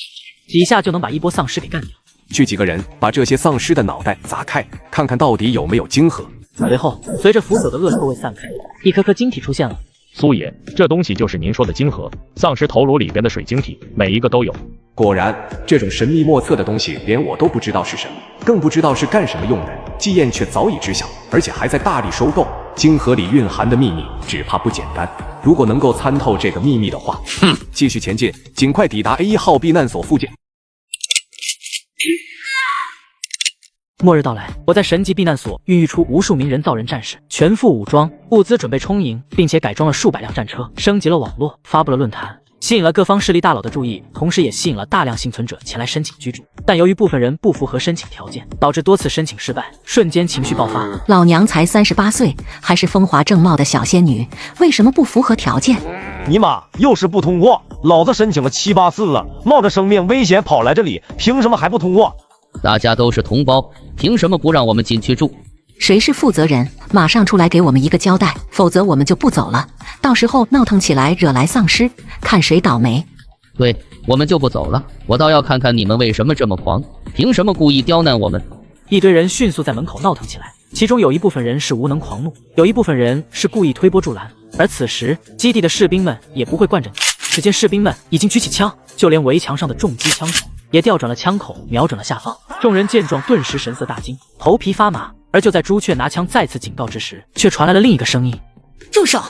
几下就能把一波丧尸给干掉。去几个人把这些丧尸的脑袋砸开，看看到底有没有晶核。随后，随着腐朽的恶臭味散开，一颗颗晶体出现了。苏爷，这东西就是您说的晶核，丧尸头颅里边的水晶体，每一个都有。果然，这种神秘莫测的东西，连我都不知道是什么，更不知道是干什么用的。季燕却早已知晓，而且还在大力收购。晶核里蕴含的秘密，只怕不简单。如果能够参透这个秘密的话，继续前进，尽快抵达 A1号避难所附近。末日到来，我在神级避难所孕育出无数名人造人战士，全副武装，物资准备充盈，并且改装了数百辆战车，升级了网络，发布了论坛，吸引了各方势力大佬的注意，同时也吸引了大量幸存者前来申请居住。但由于部分人不符合申请条件，导致多次申请失败，瞬间情绪爆发。老娘才38岁，还是风华正茂的小仙女，为什么不符合条件？尼玛，又是不通过！老子申请了7、8次了，冒着生命危险跑来这里，凭什么还不通过？大家都是同胞，凭什么不让我们进去住？谁是负责人？马上出来给我们一个交代，否则我们就不走了。到时候闹腾起来，惹来丧尸，看谁倒霉。对，我们就不走了。我倒要看看你们为什么这么狂，凭什么故意刁难我们？一堆人迅速在门口闹腾起来，其中有一部分人是无能狂怒，有一部分人是故意推波助澜。而此时，基地的士兵们也不会惯着你，只见士兵们已经举起枪，就连围墙上的重机枪手也调转了枪口，瞄准了下方。众人见状，顿时神色大惊，头皮发麻。而就在朱雀拿枪再次警告之时，却传来了另一个声音：住手！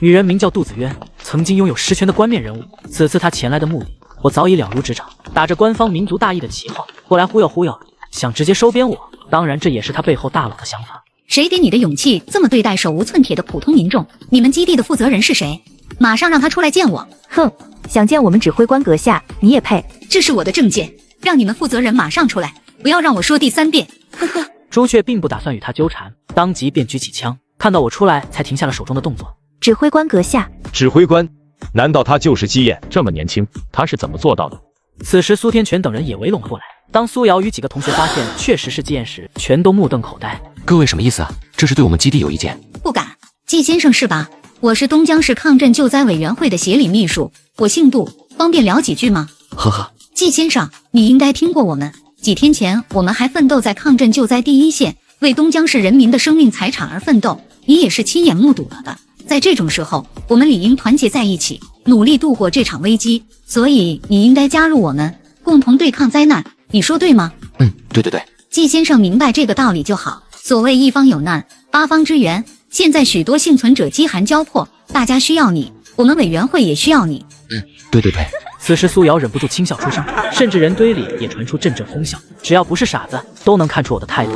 女人名叫杜子渊，曾经拥有实权的冠冕人物。此次她前来的目的，我早已了如指掌。打着官方民族大义的旗号过来忽悠忽悠，想直接收编我。当然，这也是他背后大佬的想法。谁给你的勇气这么对待手无寸铁的普通民众？你们基地的负责人是谁？马上让他出来见我！哼，想见我们指挥官阁下，你也配？这是我的证件，让你们负责人马上出来，不要让我说第3遍。呵呵。朱雀并不打算与他纠缠，当即便举起枪，看到我出来才停下了手中的动作。指挥官阁下，指挥官，难道他就是姬燕？这么年轻，他是怎么做到的？此时苏天全等人也围拢了过来。当苏瑶与几个同学发现确实是姬燕时，全都目瞪口呆。各位什么意思啊？这是对我们基地有意见？不敢。季先生是吧？我是东江市抗震救灾委员会的协理秘书，我姓杜，方便聊几句吗？呵呵。季先生，你应该听过我们。几天前，我们还奋斗在抗震救灾第一线，为东江市人民的生命财产而奋斗，你也是亲眼目睹了的。在这种时候，我们理应团结在一起，努力度过这场危机。所以，你应该加入我们，共同对抗灾难。你说对吗？对对对。季先生明白这个道理就好。所谓一方有难，八方支援。现在许多幸存者饥寒交迫，大家需要你，我们委员会也需要你。对对对。此时苏瑶忍不住轻笑出声，甚至人堆里也传出阵阵哄笑。只要不是傻子，都能看出我的态度。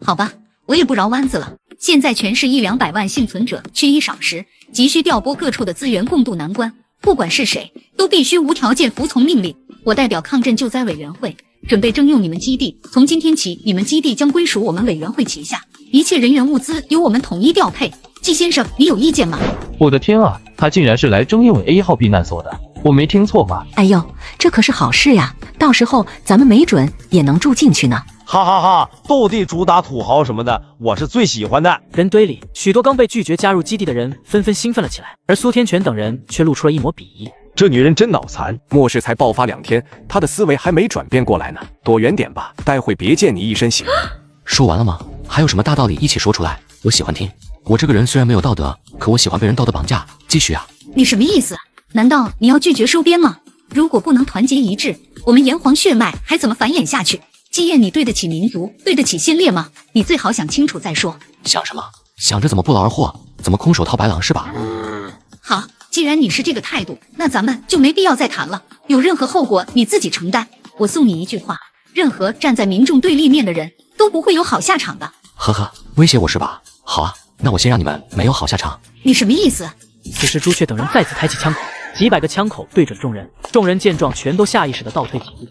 好吧，我也不饶弯子了。现在全市100-200万幸存者缺衣少食，急需调拨各处的资源共度难关。不管是谁，都必须无条件服从命令。我代表抗震救灾委员会，准备征用你们基地。从今天起，你们基地将归属我们委员会旗下，一切人员物资由我们统一调配。季先生，你有意见吗？我的天啊，他竟然是来征用 A 号避难所的，我没听错吧？哎呦，这可是好事呀！到时候咱们没准也能住进去呢。哈哈哈，斗地主打土豪什么的，我是最喜欢的。人堆里，许多刚被拒绝加入基地的人纷纷兴奋了起来，而苏天泉等人却露出了一抹鄙夷。这女人真脑残，末世才爆发2天，她的思维还没转变过来呢。躲远点吧，待会别溅你一身血。说完了吗？还有什么大道理一起说出来？我喜欢听。我这个人虽然没有道德，可我喜欢被人道德绑架。继续啊！你什么意思？难道你要拒绝收编吗？如果不能团结一致，我们炎黄血脉还怎么繁衍下去？季燕，你对得起民族，对得起先烈吗？你最好想清楚再说。想什么？想着怎么不劳而获，怎么空手套白狼是吧？好，既然你是这个态度，那咱们就没必要再谈了。有任何后果你自己承担。我送你一句话：任何站在民众对立面的人都不会有好下场的。呵呵，威胁我是吧？好啊，那我先让你们没有好下场。你什么意思？此时朱雀等人再次抬起枪口，几百个枪口对准众人。众人见状，全都下意识地倒退几步。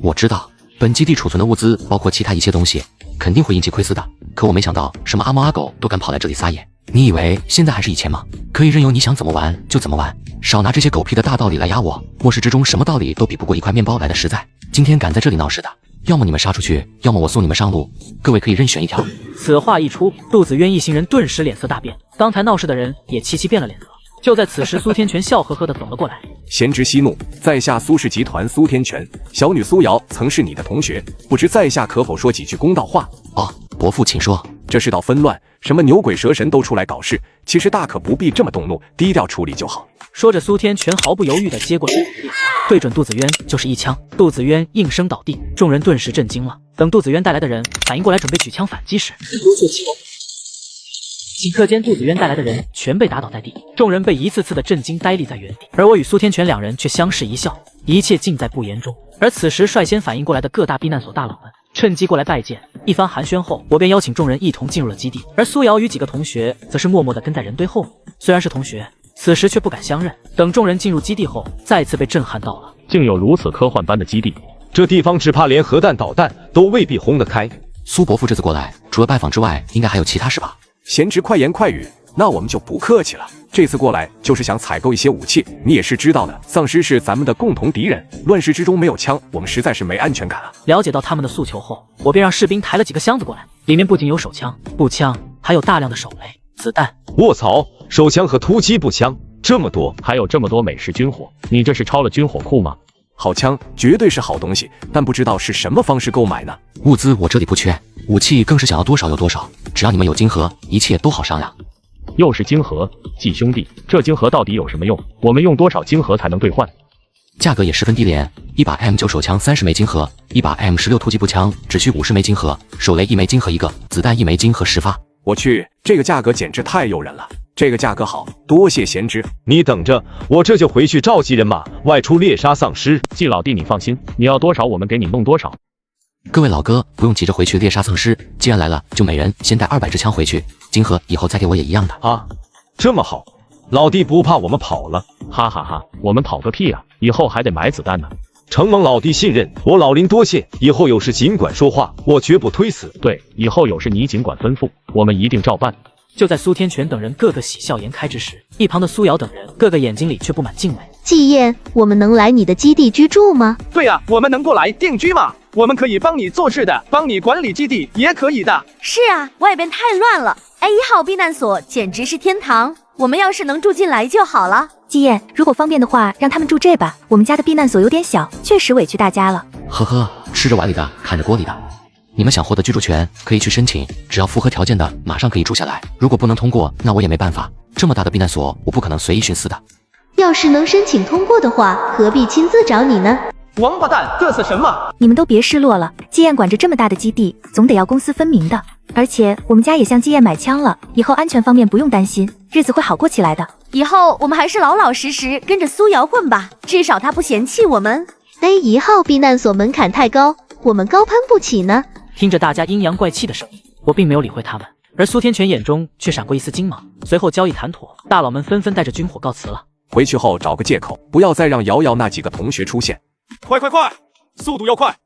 我知道本基地储存的物资，包括其他一切东西，肯定会引起窥私的。可我没想到，什么阿猫阿狗都敢跑来这里撒野。你以为现在还是以前吗？可以任由你想怎么玩就怎么玩，少拿这些狗屁的大道理来压我。末世之中，什么道理都比不过一块面包来的实在。今天敢在这里闹事的，要么你们杀出去，要么我送你们上路。各位可以任选一条。此话一出，杜子渊一行人顿时脸色大变，刚才闹事的人也齐齐变了脸色。就在此时，苏天泉笑呵呵地走了过来。贤侄息怒，在下苏氏集团苏天泉，小女苏瑶曾是你的同学，不知在下可否说几句公道话？哦，伯父请说。这世道纷乱，什么牛鬼蛇神都出来搞事，其实大可不必这么动怒，低调处理就好。说着，苏天泉毫不犹豫地接过猎枪，对准杜子渊就是一枪。杜子渊应声倒地，众人顿时震惊了。等杜子渊带来的人反应过来准备举枪反击时，顷刻间，杜子渊带来的人全被打倒在地，众人被一次次的震惊呆立在原地。而我与苏天泉两人却相视一笑，一切尽在不言中。而此时率先反应过来的各大避难所大佬们趁机过来拜见，一番寒暄后，我便邀请众人一同进入了基地。而苏瑶与几个同学则是默默地跟在人堆后面，虽然是同学，此时却不敢相认。等众人进入基地后，再次被震撼到了，竟有如此科幻般的基地，这地方只怕连核弹导弹都未必轰得开。苏伯父这次过来，除了拜访之外，应该还有其他事吧？贤侄快言快语，那我们就不客气了。这次过来就是想采购一些武器，你也是知道的，丧尸是咱们的共同敌人，乱世之中没有枪，我们实在是没安全感啊。了解到他们的诉求后，我便让士兵抬了几个箱子过来，里面不仅有手枪、步枪，还有大量的手雷、子弹。卧槽，手枪和突击步枪这么多，还有这么多美式军火，你这是抄了军火库吗？好枪绝对是好东西，但不知道是什么方式购买呢？物资我这里不缺，武器更是想要多少有多少，只要你们有金盒，一切都好商量。又是金盒，季兄弟，这金盒到底有什么用？我们用多少金盒才能兑换？价格也十分低廉，一把 M9 手枪30枚金盒，一把 M16突击步枪只需50枚金盒，手雷1枚金盒一个，子弹1枚金盒10发。我去，这个价格简直太诱人了！这个价格好，多谢贤侄。你等着，我这就回去召集人马外出猎杀丧尸。季老弟，你放心，你要多少我们给你弄多少。各位老哥不用急着回去猎杀丧尸，既然来了，就每人先带200支枪回去，金盒以后再给我也一样的啊。这么好，老弟不怕我们跑了？哈哈哈，我们跑个屁啊！以后还得买子弹呢。承蒙老弟信任，我老林多谢，以后有事尽管说话，我绝不推辞。对，以后有事你尽管吩咐，我们一定照办。就在苏天泉等人个个喜笑颜开之时，一旁的苏瑶等人个个眼睛里却布满敬畏。季燕，我们能来你的基地居住吗？对啊，我们能过来定居吗？我们可以帮你做事的，帮你管理基地也可以的。是啊，外边太乱了 ，A1号避难所简直是天堂，我们要是能住进来就好了。季燕，如果方便的话，让他们住这吧。我们家的避难所有点小，确实委屈大家了。呵呵，吃着碗里的，看着锅里的。你们想获得居住权，可以去申请，只要符合条件的，马上可以住下来。如果不能通过，那我也没办法。这么大的避难所，我不可能随意徇私的。要是能申请通过的话，何必亲自找你呢？王八蛋，这是什么？你们都别失落了，季燕管着这么大的基地，总得要公私分明的。而且我们家也向季燕买枪了，以后安全方面不用担心，日子会好过起来的。以后我们还是老老实实跟着苏瑶混吧，至少她不嫌弃我们。A1号避难所门槛太高，我们高攀不起呢。听着大家阴阳怪气的声音，我并没有理会他们，而苏天泉眼中却闪过一丝惊芒。随后交易谈妥，大佬们纷纷带着军火告辞了。回去后找个借口，不要再让瑶瑶那几个同学出现。快，速度要快！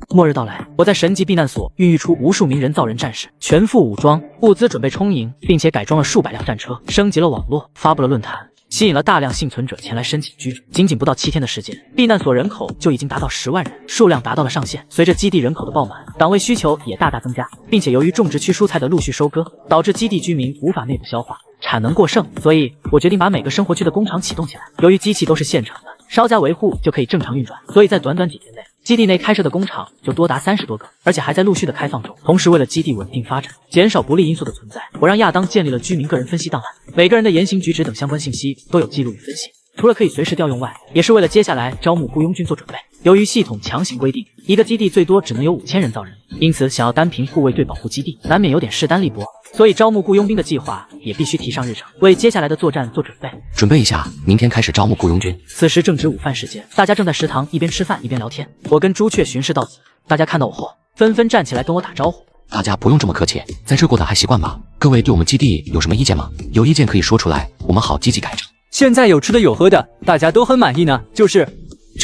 末日到来，我在神级避难所孕育出无数名人造人战士，全副武装，物资准备充盈，并且改装了数百辆战车，升级了网络，发布了论坛，吸引了大量幸存者前来申请居住。仅仅不到7天的时间，避难所人口就已经达到10万人，数量达到了上限。随着基地人口的爆满，岗位需求也大大增加，并且由于种植区蔬菜的陆续收割，导致基地居民无法内部消化，产能过剩，所以我决定把每个生活区的工厂启动起来。由于机器都是现成的，稍加维护就可以正常运转，所以在短短几天内，基地内开设的工厂就多达30多个，而且还在陆续的开放中。同时，为了基地稳定发展，减少不利因素的存在，我让亚当建立了居民个人分析档案，每个人的言行举止等相关信息都有记录与分析。除了可以随时调用外，也是为了接下来招募雇佣军做准备。由于系统强行规定，一个基地最多只能有5000人造人，因此想要单凭护卫队保护基地，难免有点势单力薄。所以招募雇佣兵的计划也必须提上日程，为接下来的作战做准备。准备一下，明天开始招募雇佣军。此时正值午饭时间，大家正在食堂一边吃饭一边聊天。我跟朱雀巡视到此，大家看到我后，纷纷站起来跟我打招呼。大家不用这么客气，在这过得还习惯吧？各位对我们基地有什么意见吗？有意见可以说出来，我们好积极改正。现在有吃的有喝的，大家都很满意呢。就是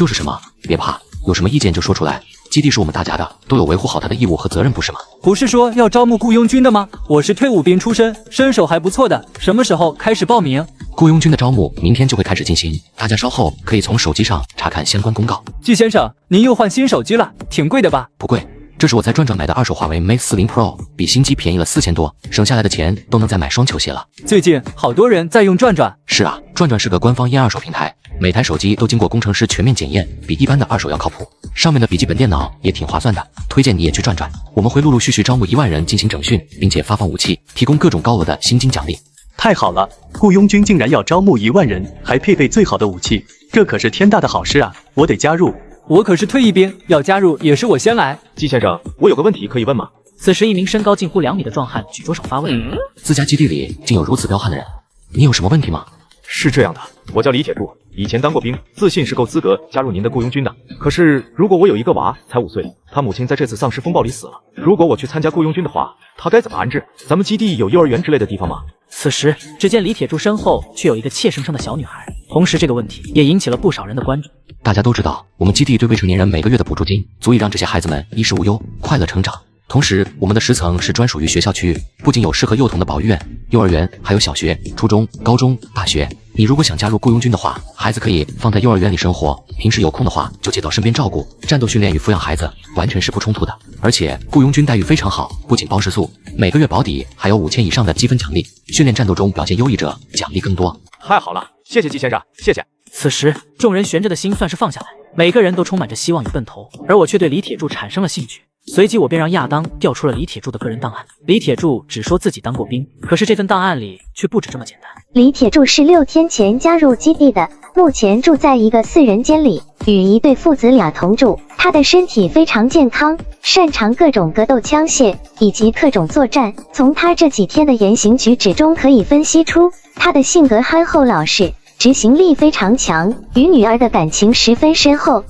什么？别怕，有什么意见就说出来。基地是我们大家的，都有维护好它的义务和责任，不是吗？不是说要招募雇佣军的吗？我是退伍兵出身，身手还不错的，什么时候开始报名？雇佣军的招募明天就会开始进行，大家稍后可以从手机上查看相关公告。季先生，您又换新手机了，挺贵的吧？不贵，这是我在转转买的二手华为 Mate 40 Pro， 比新机便宜了4000多，省下来的钱都能再买双球鞋了。最近好多人在用转转。是啊，转转是个官方验二手平台，每台手机都经过工程师全面检验，比一般的二手要靠谱。上面的笔记本电脑也挺划算的，推荐你也去转转。我们会陆陆续续招募1万人进行整训，并且发放武器，提供各种高额的薪金奖励。太好了，雇佣军竟然要招募1万人，还配备最好的武器，这可是天大的好事啊！我得加入。我可是退役兵，要加入也是我先来。季先生，我有个问题可以问吗？此时，一名身高近乎2米的壮汉举着手发问：自家基地里竟有如此彪悍的人，你有什么问题吗？是这样的，我叫李铁柱，以前当过兵，自信是够资格加入您的雇佣军的。可是如果我有一个娃才5岁，他母亲在这次丧尸风暴里死了，如果我去参加雇佣军的话，他该怎么安置？咱们基地有幼儿园之类的地方吗？此时，只见李铁柱身后却有一个怯生生的小女孩，同时这个问题也引起了不少人的关注。大家都知道，我们基地对未成年人每个月的补助金，足以让这些孩子们衣食无忧，快乐成长。同时，我们的10层是专属于学校区域，不仅有适合幼童的保育院、幼儿园，还有小学、初中、高中、大学。你如果想加入雇佣军的话，孩子可以放在幼儿园里生活，平时有空的话就接到身边照顾。战斗训练与抚养孩子完全是不冲突的，而且雇佣军待遇非常好，不仅包食宿，每个月保底，还有5000以上的积分奖励。训练战斗中表现优异者，奖励更多。太好了，谢谢季先生，谢谢。此时，众人悬着的心算是放下来，每个人都充满着希望与奔头，而我却对李铁柱产生了兴趣。随即我便让亚当调出了李铁柱的个人档案。李铁柱只说自己当过兵，可是这份档案里却不止这么简单。李铁柱是6天前加入基地的，目前住在一个4人间里，与一对父子俩同住。他的身体非常健康，擅长各种格斗枪械以及特种作战。从他这几天的言行举止中可以分析出，他的性格憨厚老实，执行力非常强，与女儿的感情十分深厚。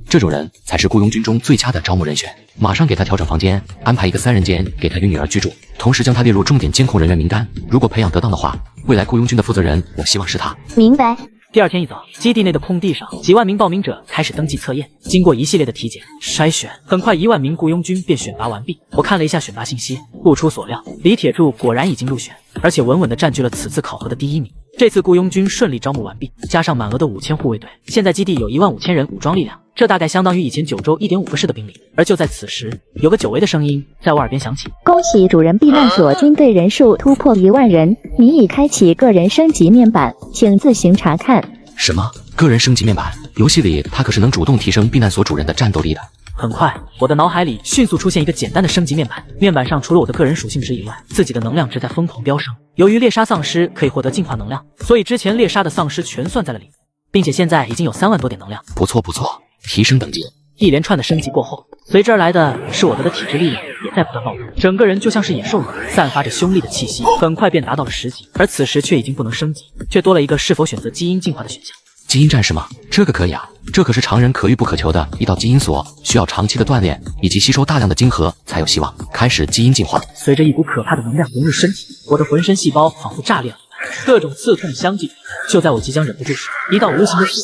这种人才是雇佣军中最佳的招募人选。马上给他调整房间，安排一个3人间给他与女儿居住，同时将他列入重点监控人员名单。如果培养得当的话，未来雇佣军的负责人，我希望是他。明白。第二天一早，基地内的空地上，几万名报名者开始登记测验。经过一系列的体检筛选，很快1万名雇佣军便选拔完毕。我看了一下选拔信息，不出所料，李铁柱果然已经入选，而且稳稳地占据了此次考核的第1名。这次雇佣军顺利招募完毕，加上满额的5000护卫队，现在基地有15000人武装力量，这大概相当于以前9州1.5个市的兵力。而就在此时，有个久违的声音在我耳边响起：恭喜主人避难所军队人数突破1万人，你已开启个人升级面板，请自行查看。什么？个人升级面板？游戏里它可是能主动提升避难所主人的战斗力的。很快，我的脑海里迅速出现一个简单的升级面板，面板上除了我的个人属性值以外，自己的能量值在疯狂飙升。由于猎杀丧尸可以获得进化能量，所以之前猎杀的丧尸全算在了里面，并且现在已经有3万多点能量。不错不错，提升等级。一连串的升级过后，随之而来的是我的体质力量也在不断暴增，整个人就像是野兽一样，散发着凶厉的气息，很快便达到了10级。而此时却已经不能升级，却多了一个是否选择基因进化的选项。基因战士吗？这个可以啊，这可是常人可遇不可求的一道基因锁，需要长期的锻炼以及吸收大量的晶核才有希望开始基因进化。随着一股可怕的能量融入身体，我的浑身细胞仿佛炸裂了一般，各种刺痛相继。就在我即将忍不住时，一道无形的刺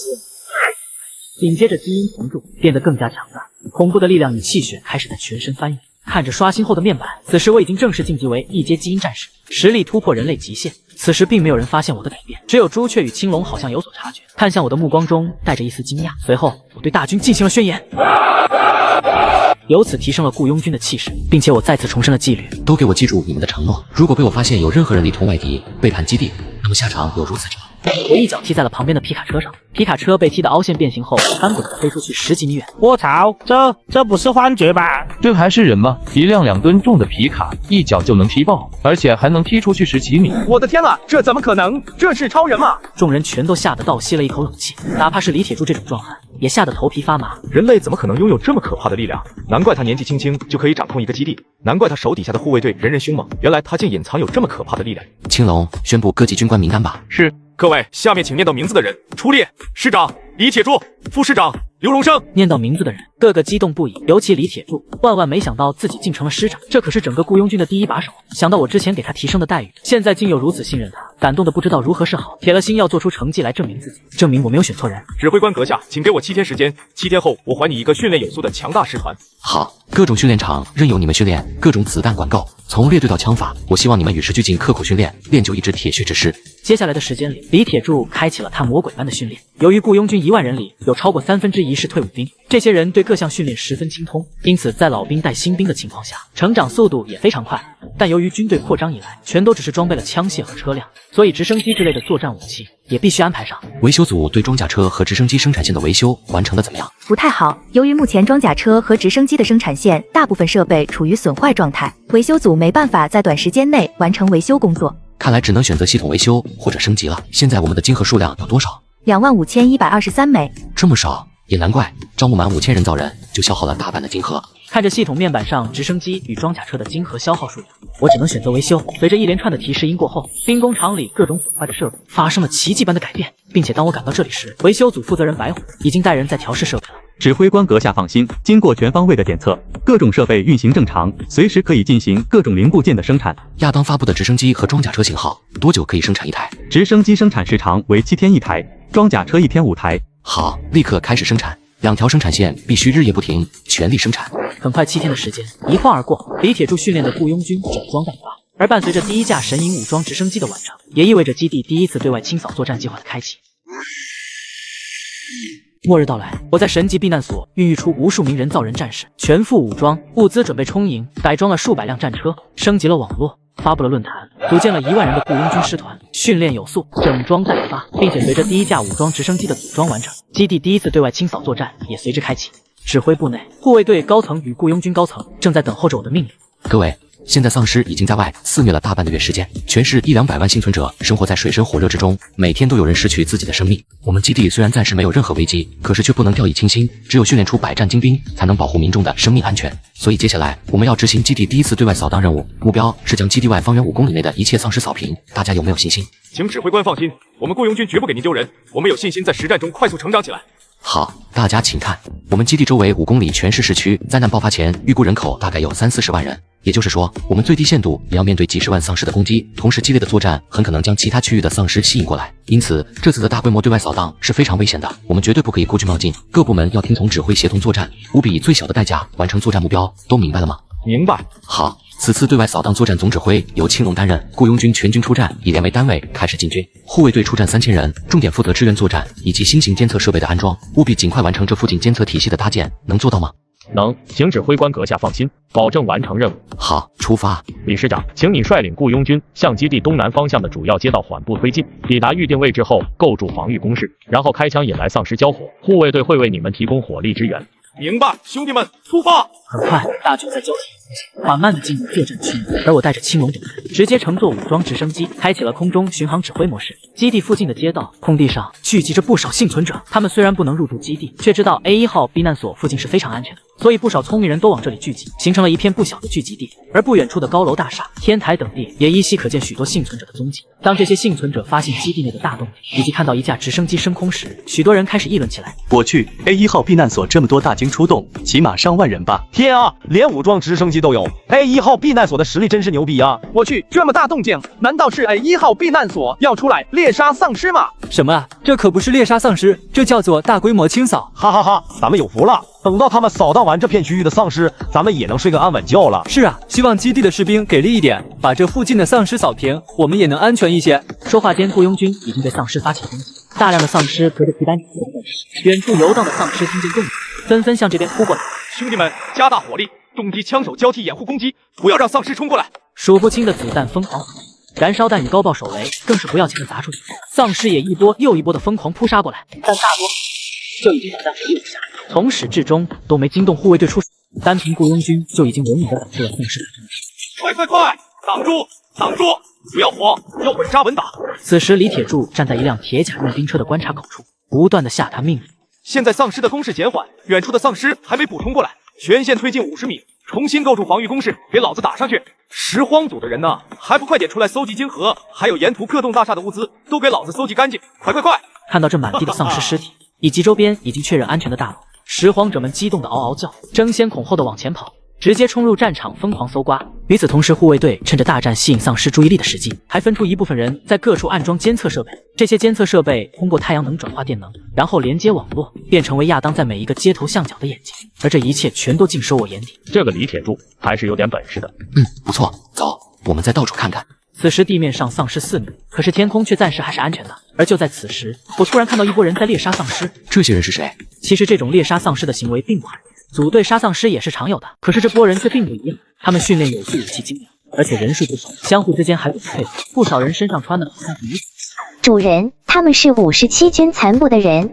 紧接着基因重铸，变得更加强大，恐怖的力量与气血开始在全身翻涌。看着刷新后的面板，此时我已经正式晋级为1阶基因战士，实力突破人类极限。此时并没有人发现我的改变，只有朱雀与青龙好像有所察觉，看向我的目光中带着一丝惊讶。随后，我对大军进行了宣言，由此提升了雇佣军的气势，并且我再次重申了纪律：都给我记住你们的承诺。如果被我发现有任何人里通外敌，背叛基地，那么下场有如此者。我一脚踢在了旁边的皮卡车上，皮卡车被踢得凹陷变形后，翻滚飞出去10几米远。我操，这不是幻觉吧？这还是人吗？一辆2吨重的皮卡，一脚就能踢爆，而且还能踢出去10几米。我的天啊，这怎么可能？这是超人吗？众人全都吓得倒吸了一口冷气，哪怕是李铁柱这种壮汉，也吓得头皮发麻。人类怎么可能拥有这么可怕的力量？难怪他年纪轻轻就可以掌控一个基地，难怪他手底下的护卫队人人凶猛，原来他竟隐藏有这么可怕的力量。青龙，宣布各级军官名单吧。是。各位，下面请念到名字的人出列：师长李铁柱，副师长刘荣生。念到名字的人个个激动不已，尤其李铁柱，万没想到自己竟成了师长，这可是整个雇佣军的第一把手。想到我之前给他提升的待遇，现在竟又如此信任他，感动的不知道如何是好，铁了心要做出成绩来证明自己，证明我没有选错人。指挥官阁下，请给我7天时间，7天后我还你一个训练有素的强大师团。好，各种训练场任由你们训练，各种子弹管够，从列队到枪法，我希望你们与时俱进，刻苦训练，练就一支铁血之师。接下来的时间里，李铁柱开启了他魔鬼般的训练。由于雇佣军1万人里有超过1/3是退伍兵，这些人对各项训练十分精通，因此在老兵带新兵的情况下，成长速度也非常快。但由于军队扩张以来，全都只是装备了枪械和车辆，所以直升机之类的作战武器也必须安排上。维修组对装甲车和直升机生产线的维修完成的怎么样？不太好，由于目前装甲车和直升机的生产线大部分设备处于损坏状态，维修组没办法在短时间内完成维修工作。看来只能选择系统维修或者升级了。现在我们的晶核数量有多少？25123枚。这么少，也难怪招募满5000人造人就消耗了大半的晶核。看着系统面板上直升机与装甲车的晶核消耗数量，我只能选择维修。随着一连串的提示音过后，兵工厂里各种损坏的设备发生了奇迹般的改变，并且当我赶到这里时，维修组负责人白虎已经带人在调试设备了。指挥官阁下放心，经过全方位的检测，各种设备运行正常，随时可以进行各种零部件的生产。亚当发布的直升机和装甲车型号多久可以生产一台？直升机生产时长为7天1台，装甲车1天5台。好，立刻开始生产。2条生产线必须日夜不停，全力生产。很快7天的时间一晃而过，李铁柱训练的雇佣军整装待发。而伴随着第1架神鹰武装直升机的完成，也意味着基地第一次对外清扫作战计划的开启。末日到来，我在神级避难所孕育出无数名人造人战士，全副武装，物资准备充盈，改装了数百辆战车，升级了网络，发布了论坛，组建了1万人的雇佣军师团，训练有素，整装待发，并且随着第1架武装直升机的组装完成，基地第一次对外清扫作战也随之开启。指挥部内，护卫队高层与雇佣军高层正在等候着我的命令。各位，现在丧尸已经在外肆虐了大半个月时间，全市100-200万幸存者生活在水深火热之中，每天都有人失去自己的生命。我们基地虽然暂时没有任何危机，可是却不能掉以轻心，只有训练出百战精兵，才能保护民众的生命安全。所以接下来我们要执行基地第一次对外扫荡任务，目标是将基地外方圆5公里内的一切丧尸扫平。大家有没有信心？请指挥官放心，我们雇佣军绝不给您丢人，我们有信心在实战中快速成长起来。好，大家请看，我们基地周围5公里全是市区，灾难爆发前预估人口大概有30-40万人，也就是说，我们最低限度也要面对几十万丧尸的攻击，同时激烈的作战很可能将其他区域的丧尸吸引过来，因此这次的大规模对外扫荡是非常危险的，我们绝对不可以孤军冒进，各部门要听从指挥协同作战，务必以最小的代价完成作战目标，都明白了吗？明白。好，此次对外扫荡作战总指挥由青龙担任，雇佣军全军出战，以连为单位开始进军，护卫队出战3000人，重点负责支援作战以及新型监测设备的安装，务必尽快完成这附近监测体系的搭建，能做到吗？能，请指挥官阁下放心，保证完成任务。好，出发。李师长，请你率领雇佣军向基地东南方向的主要街道缓步推进，抵达预定位置后构筑防御工事，然后开枪引来丧尸交火，护卫队会为你们提供火力支援。明白，兄弟们，出发！很快，大军在交替缓慢地进入作战区域，而我带着青龙整队，直接乘坐武装直升机，开启了空中巡航指挥模式。基地附近的街道、空地上聚集着不少幸存者，他们虽然不能入住基地，却知道 A1 号避难所附近是非常安全的，所以不少聪明人都往这里聚集，形成了一片不小的聚集地。而不远处的高楼大厦、天台等地也依稀可见许多幸存者的踪迹。当这些幸存者发现基地内的大动静，以及看到一架直升机升空时，许多人开始议论起来。我去 ，A1 号避难所这么多大军出动，起码上万人吧？天啊，连武装直升机都有 ！A1 号避难所的实力真是牛逼啊！我去，这么大动静，难道是 A1 号避难所要出来猎杀丧尸吗？什么啊？这可不是猎杀丧尸，这叫做大规模清扫！哈哈哈，咱们有福了。等到他们扫荡完这片区域的丧尸，咱们也能睡个安稳觉了。是啊，希望基地的士兵给力一点，把这附近的丧尸扫平，我们也能安全一些。说话间，雇佣军已经被丧尸发起攻击，大量的丧尸隔着皮板底远处游荡的丧尸听见动静，纷纷向这边扑过来。兄弟们，加大火力，重机枪手交替掩护攻击，不要让丧尸冲过来。数不清的子弹疯狂，燃烧弹与高爆手雷更是不要钱的砸出去，丧尸也一波又一波的疯狂扑杀过来，但大多就已经短暂回避了下来，从始至终都没惊动护卫队出手，单凭雇佣军就已经稳稳的挡住了丧尸的攻击。快，挡住，不要慌，要稳扎稳打。此时李铁柱站在一辆铁甲运兵车的观察口处，不断的下达命令。现在丧尸的攻势减缓，远处的丧尸还没补充过来，全线推进50米，重新构筑防御工事，给老子打上去！拾荒组的人呢，还不快点出来搜集金河，还有沿途各栋大厦的物资，都给老子搜集干净！快！看到这满地的丧尸尸体，以及周边已经确认安全的大楼，拾荒者们激动的嗷嗷叫，争先恐后的往前跑，直接冲入战场疯狂搜刮。与此同时，护卫队趁着大战吸引丧尸注意力的时机，还分出一部分人在各处安装监测设备。这些监测设备通过太阳能转化电能，然后连接网络，变成为亚当在每一个街头巷角的眼睛。而这一切全都尽收我眼底。这个李铁柱还是有点本事的。不错，走，我们再到处看看。此时地面上丧尸四面，可是天空却暂时还是安全的。而就在此时，我突然看到一拨人在猎杀丧尸。这些人是谁？其实这种猎杀丧尸的行为并不罕见，组队杀丧尸也是常有的。可是这拨人却并不一样，他们训练有素，武器精良，而且人数不少，相互之间还不配合。不少人身上穿的好像衣服。主人，他们是57军残部的人。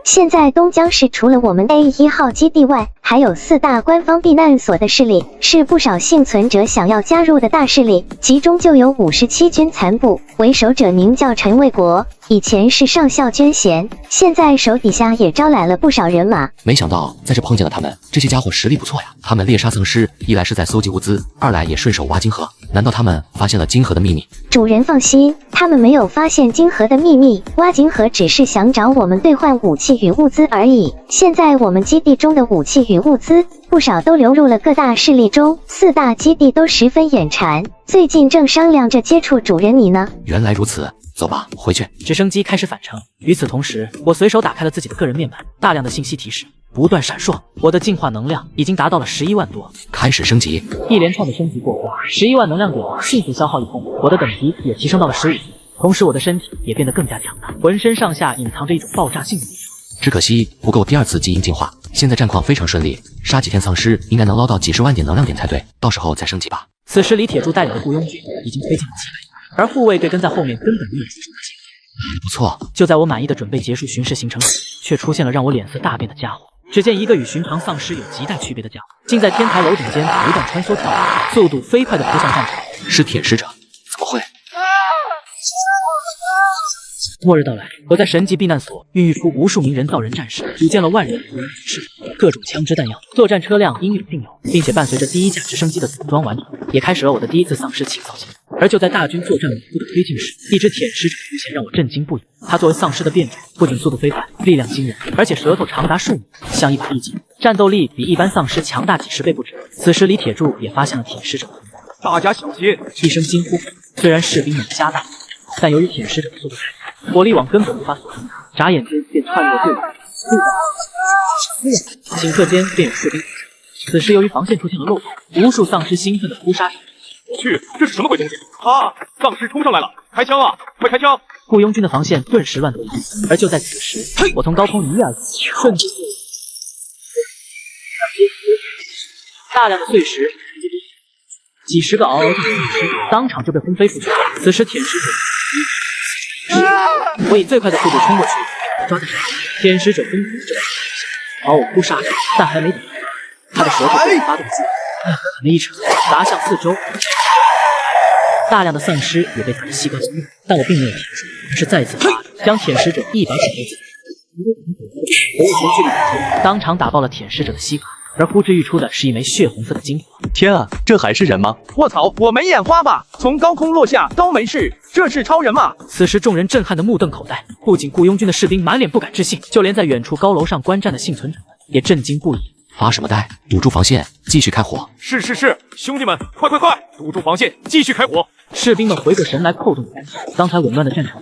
现在东江市除了我们 A1 号基地外，还有4大官方避难所的势力，是不少幸存者想要加入的大势力，其中就有57军残部，为首者名叫陈卫国，以前是上校捐贤，现在手底下也招来了不少人马。没想到在这碰见了他们，这些家伙实力不错呀。他们猎杀丧尸，一来是在搜集物资，二来也顺手挖金河。难道他们发现了金河的秘密？主人放心，他们没有发现金河的秘密，挖金河只是想找我们兑换武器与物资而已。现在我们基地中的武器与物资不少都流入了各大势力中，4大基地都十分眼馋，最近正商量着接触主人你呢。原来如此，走吧，回去。直升机开始返程。与此同时，我随手打开了自己的个人面板，大量的信息提示不断闪烁，我的进化能量已经达到了11万多，开始升级。一连串的升级过后，11万能量点迅速消耗一空，我的等级也提升到了15级，同时我的身体也变得更加强大，浑身上下隐藏着一种爆炸性的力量。只可惜不够第2次基因进化。现在战况非常顺利，杀几天丧尸应该能捞到几10万点能量点才对，到时候再升级吧。此时李铁柱带领的雇佣军已经推进了几百，而护卫队跟在后面根本没有接触到。不错。就在我满意的准备结束巡视行程时，却出现了让我脸色大变的家伙。只见一个与寻常丧尸有极大区别的家伙，竟在天台楼顶间不断穿梭跳跃，速度飞快地扑向战场。是铁使者？怎么会？末日到来，我在神级避难所孕育出无数名人造人战士，组建了万人无人士，各种枪支弹药、作战车辆应有尽有，并且伴随着第1架直升机的组装完成，也开始了我的第1次丧尸清扫行动。而就在大军作战稳步的推进时，一只铁使者出现，让我震惊不已。他作为丧尸的变种，不仅速度飞快、力量惊人，而且舌头长达数米，像一把利剑，战斗力比一般丧尸强大几10倍不止。此时李铁柱也发现了铁使者的存在，大家小心！一声惊呼，虽然士兵们加大，但由于铁使者的速度太快，火力网根本无法锁定，眨眼间便窜入了队伍。顷刻间便有士兵。此时由于防线出现了漏洞，无数丧尸兴奋地扑杀上来。我去，这是什么鬼东西？啊！丧尸冲上来了，开枪啊！快开枪！雇佣军的防线顿时乱作一团。而就在此时，我从高空一跃而起，瞬间大量的碎石几10个嗷嗷叫的丧尸当场就被轰飞出去。此时舔食者我以最快的速度冲过去，抓在手上。舔食者疯狂地朝我扑杀着，但还没等他的舌头就发动机，狠地一扯，砸向四周。大量的丧尸也被他的膝盖击落，但我并没有停住，而是再次发力，将舔食者一把扯回自己。我用前距离打出，当场打爆了舔食者的膝盖，而呼之欲出的是一枚血红色的金火。天啊，这还是人吗？卧槽，我没眼花吧？从高空落下都没事，这是超人吗？此时众人震撼的目瞪口呆，不仅雇佣军的士兵满脸不敢置信，就连在远处高楼上观战的幸存者们也震惊不已。发什么呆？堵住防线，继续开火！是，兄弟们，快，堵住防线，继续开火！士兵们回过神来，扣动扳机，刚才紊乱的战场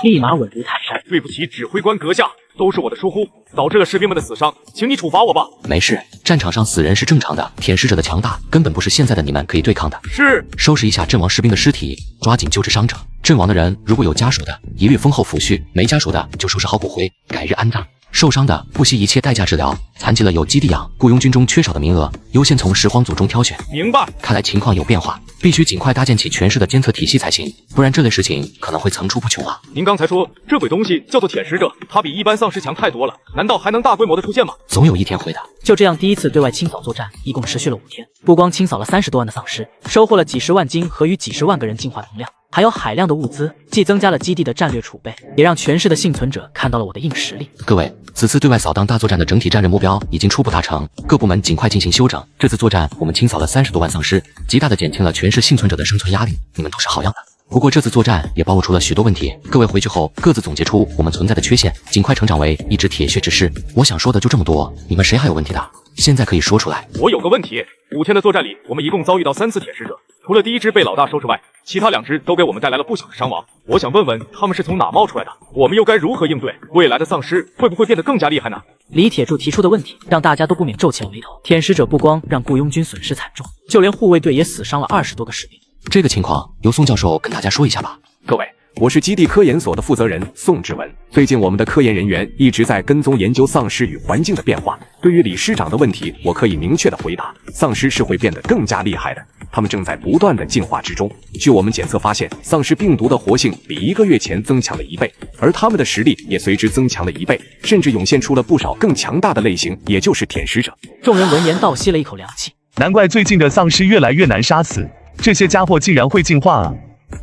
立马稳如泰山。对不起，指挥官阁下，都是我的疏忽，导致了士兵们的死伤，请你处罚我吧。没事，战场上死人是正常的，舔食者的强大根本不是现在的你们可以对抗的。是，收拾一下阵亡士兵的尸体，抓紧救治伤者。阵亡的人如果有家属的，一律丰厚抚恤；没家属的就收拾好骨灰，改日安葬。受伤的不惜一切代价治疗，残疾了有基地养，雇佣军中缺少的名额优先从拾荒组中挑选。明白。看来情况有变化，必须尽快搭建起全市的监测体系才行，不然这类事情可能会层出不穷啊。您刚才说这鬼东西叫做舔食者，它比一般丧尸强太多了，难道还能大规模的出现吗？总有一天会的。就这样，第一次对外清扫作战一共持续了5天，不光清扫了30多万的丧尸，收获了几十万金和与几十万个人进化能量，还有海量的物资，既增加了基地的战略储备，也让全市的幸存者看到了我的硬实力。各位，此次对外扫荡大作战的整体战略目标已经初步达成，各部门尽快进行休整。这次作战我们清扫了30多万丧尸，极大的减轻了全市幸存者的生存压力，你们都是好样的。不过这次作战也暴露出了许多问题，各位回去后各自总结出我们存在的缺陷，尽快成长为一支铁血之师。我想说的就这么多，你们谁还有问题的？现在可以说出来。我有个问题，5天的作战里，我们一共遭遇到3次舔食者，除了第一只被老大收拾外，其他2只都给我们带来了不小的伤亡。我想问问他们是从哪冒出来的，我们又该如何应对？未来的丧尸会不会变得更加厉害呢？李铁柱提出的问题让大家都不免皱起了眉头。舔食者不光让雇佣军损失惨重，就连护卫队也死伤了20多个士兵。这个情况由宋教授跟大家说一下吧。各位，我是基地科研所的负责人宋志文。最近我们的科研人员一直在跟踪研究丧尸与环境的变化。对于李师长的问题，我可以明确的回答：丧尸是会变得更加厉害的，他们正在不断的进化之中。据我们检测发现，丧尸病毒的活性比1个月前增强了1倍，而他们的实力也随之增强了1倍，甚至涌现出了不少更强大的类型，也就是舔食者。众人闻言倒吸了一口凉气，难怪最近的丧尸越来越难杀死，这些家伙竟然会进化啊！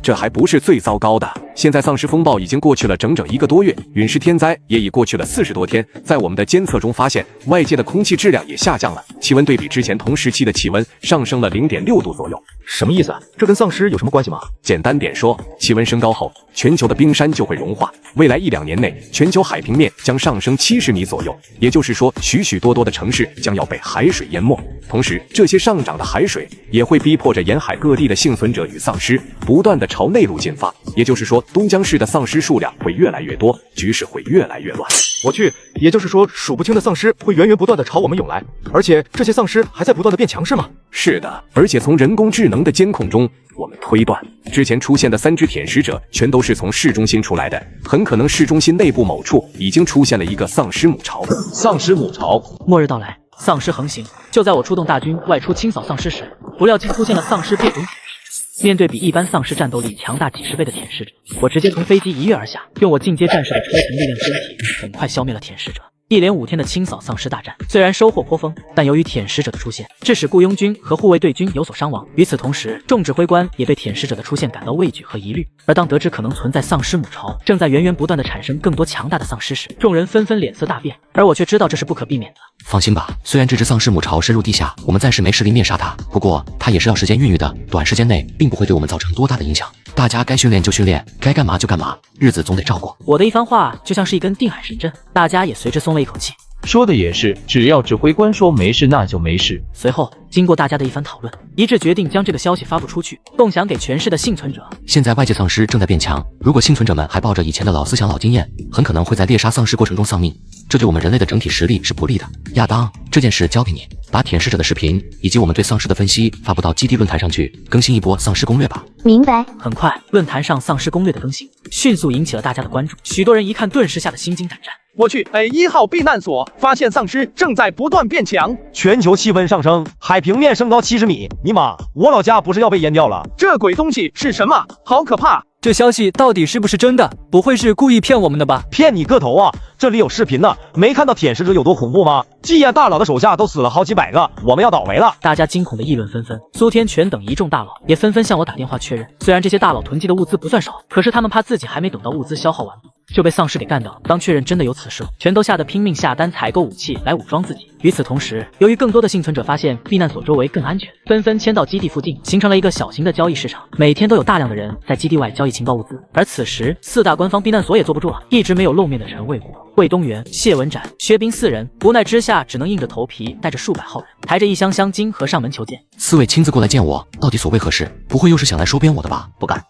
这还不是最糟糕的，现在丧尸风暴已经过去了整整1个多月，陨石天灾也已过去了40多天。在我们的监测中发现，外界的空气质量也下降了，气温对比之前同时期的气温上升了0.6度左右。什么意思？这跟丧尸有什么关系吗？简单点说，气温升高后，全球的冰山就会融化，未来1-2年内，全球海平面将上升70米左右，也就是说，许许多多的城市将要被海水淹没。同时，这些上涨的海水也会逼迫着沿海各地的幸存者与丧尸不断的朝内陆进发，也就是说，东江市的丧尸数量会越来越多，局势会越来越乱。我去，也就是说，数不清的丧尸会源源不断的朝我们涌来，而且这些丧尸还在不断的变强，是吗？是的，而且从人工智能的监控中，我们推断，之前出现的3只舔食者全都是从市中心出来的，很可能市中心内部某处已经出现了一个丧尸母巢。丧尸母巢，末日到来，丧尸横行。就在我出动大军外出清扫丧尸时，不料竟出现了丧尸变种舔食。面对比一般丧尸战斗力强大几10倍的舔食者，我直接从飞机一跃而下，用我进阶战士的超强力量身体，很快消灭了舔食者。一连5天的清扫丧尸大战，虽然收获颇丰，但由于舔食者的出现，致使雇佣军和护卫队军有所伤亡。与此同时，众指挥官也对舔食者的出现感到畏惧和疑虑。而当得知可能存在丧尸母巢正在源源不断的产生更多强大的丧尸时，众人纷纷脸色大变，而我却知道这是不可避免的。放心吧，虽然这只丧尸母巢深入地下，我们暂时没实力灭杀它，不过它也是要时间孕育的，短时间内并不会对我们造成多大的影响。大家该训练就训练，该干嘛就干嘛，日子总得照过。我的一番话就像是一根定海神针，大家也随之松了一口气。说的也是，只要指挥官说没事，那就没事。随后，经过大家的一番讨论，一致决定将这个消息发布出去，共享给全市的幸存者。现在外界丧尸正在变强，如果幸存者们还抱着以前的老思想、老经验，很可能会在猎杀丧尸过程中丧命，这对我们人类的整体实力是不利的。亚当，这件事交给你，把舔食者的视频以及我们对丧尸的分析发布到基地论坛上去，更新一波丧尸攻略吧。明白。很快，论坛上丧尸攻略的更新迅速引起了大家的关注，许多人一看顿时吓得心惊胆战。我去 ，A1 号避难所发现丧尸正在不断变强，全球气温上升，海平面升高70米。尼玛，我老家不是要被淹掉了？这鬼东西是什么？好可怕！这消息到底是不是真的？不会是故意骗我们的吧？骗你个头啊！这里有视频呢，没看到舔食者有多恐怖吗？季彦大佬的手下都死了好几百个，我们要倒霉了！大家惊恐的议论纷纷，苏天全等一众大佬也纷纷向我打电话确认。虽然这些大佬囤积的物资不算少，可是他们怕自己还没等到物资消耗完毕，就被丧尸给干掉了。当确认真的有此事后，全都吓得拼命下单采购武器来武装自己。与此同时，由于更多的幸存者发现避难所周围更安全，纷纷迁到基地附近，形成了一个小型的交易市场。每天都有大量的人在基地外交易情报物资。而此时，4大官方避难所也坐不住了，一直没有露面的陈卫国、魏东元、谢文展、薛冰4人，无奈之下只能硬着头皮带着数百号人，抬着一箱箱金盒上门求见。4位亲自过来见我，到底所谓何事？不会又是想来收编我的吧？不敢。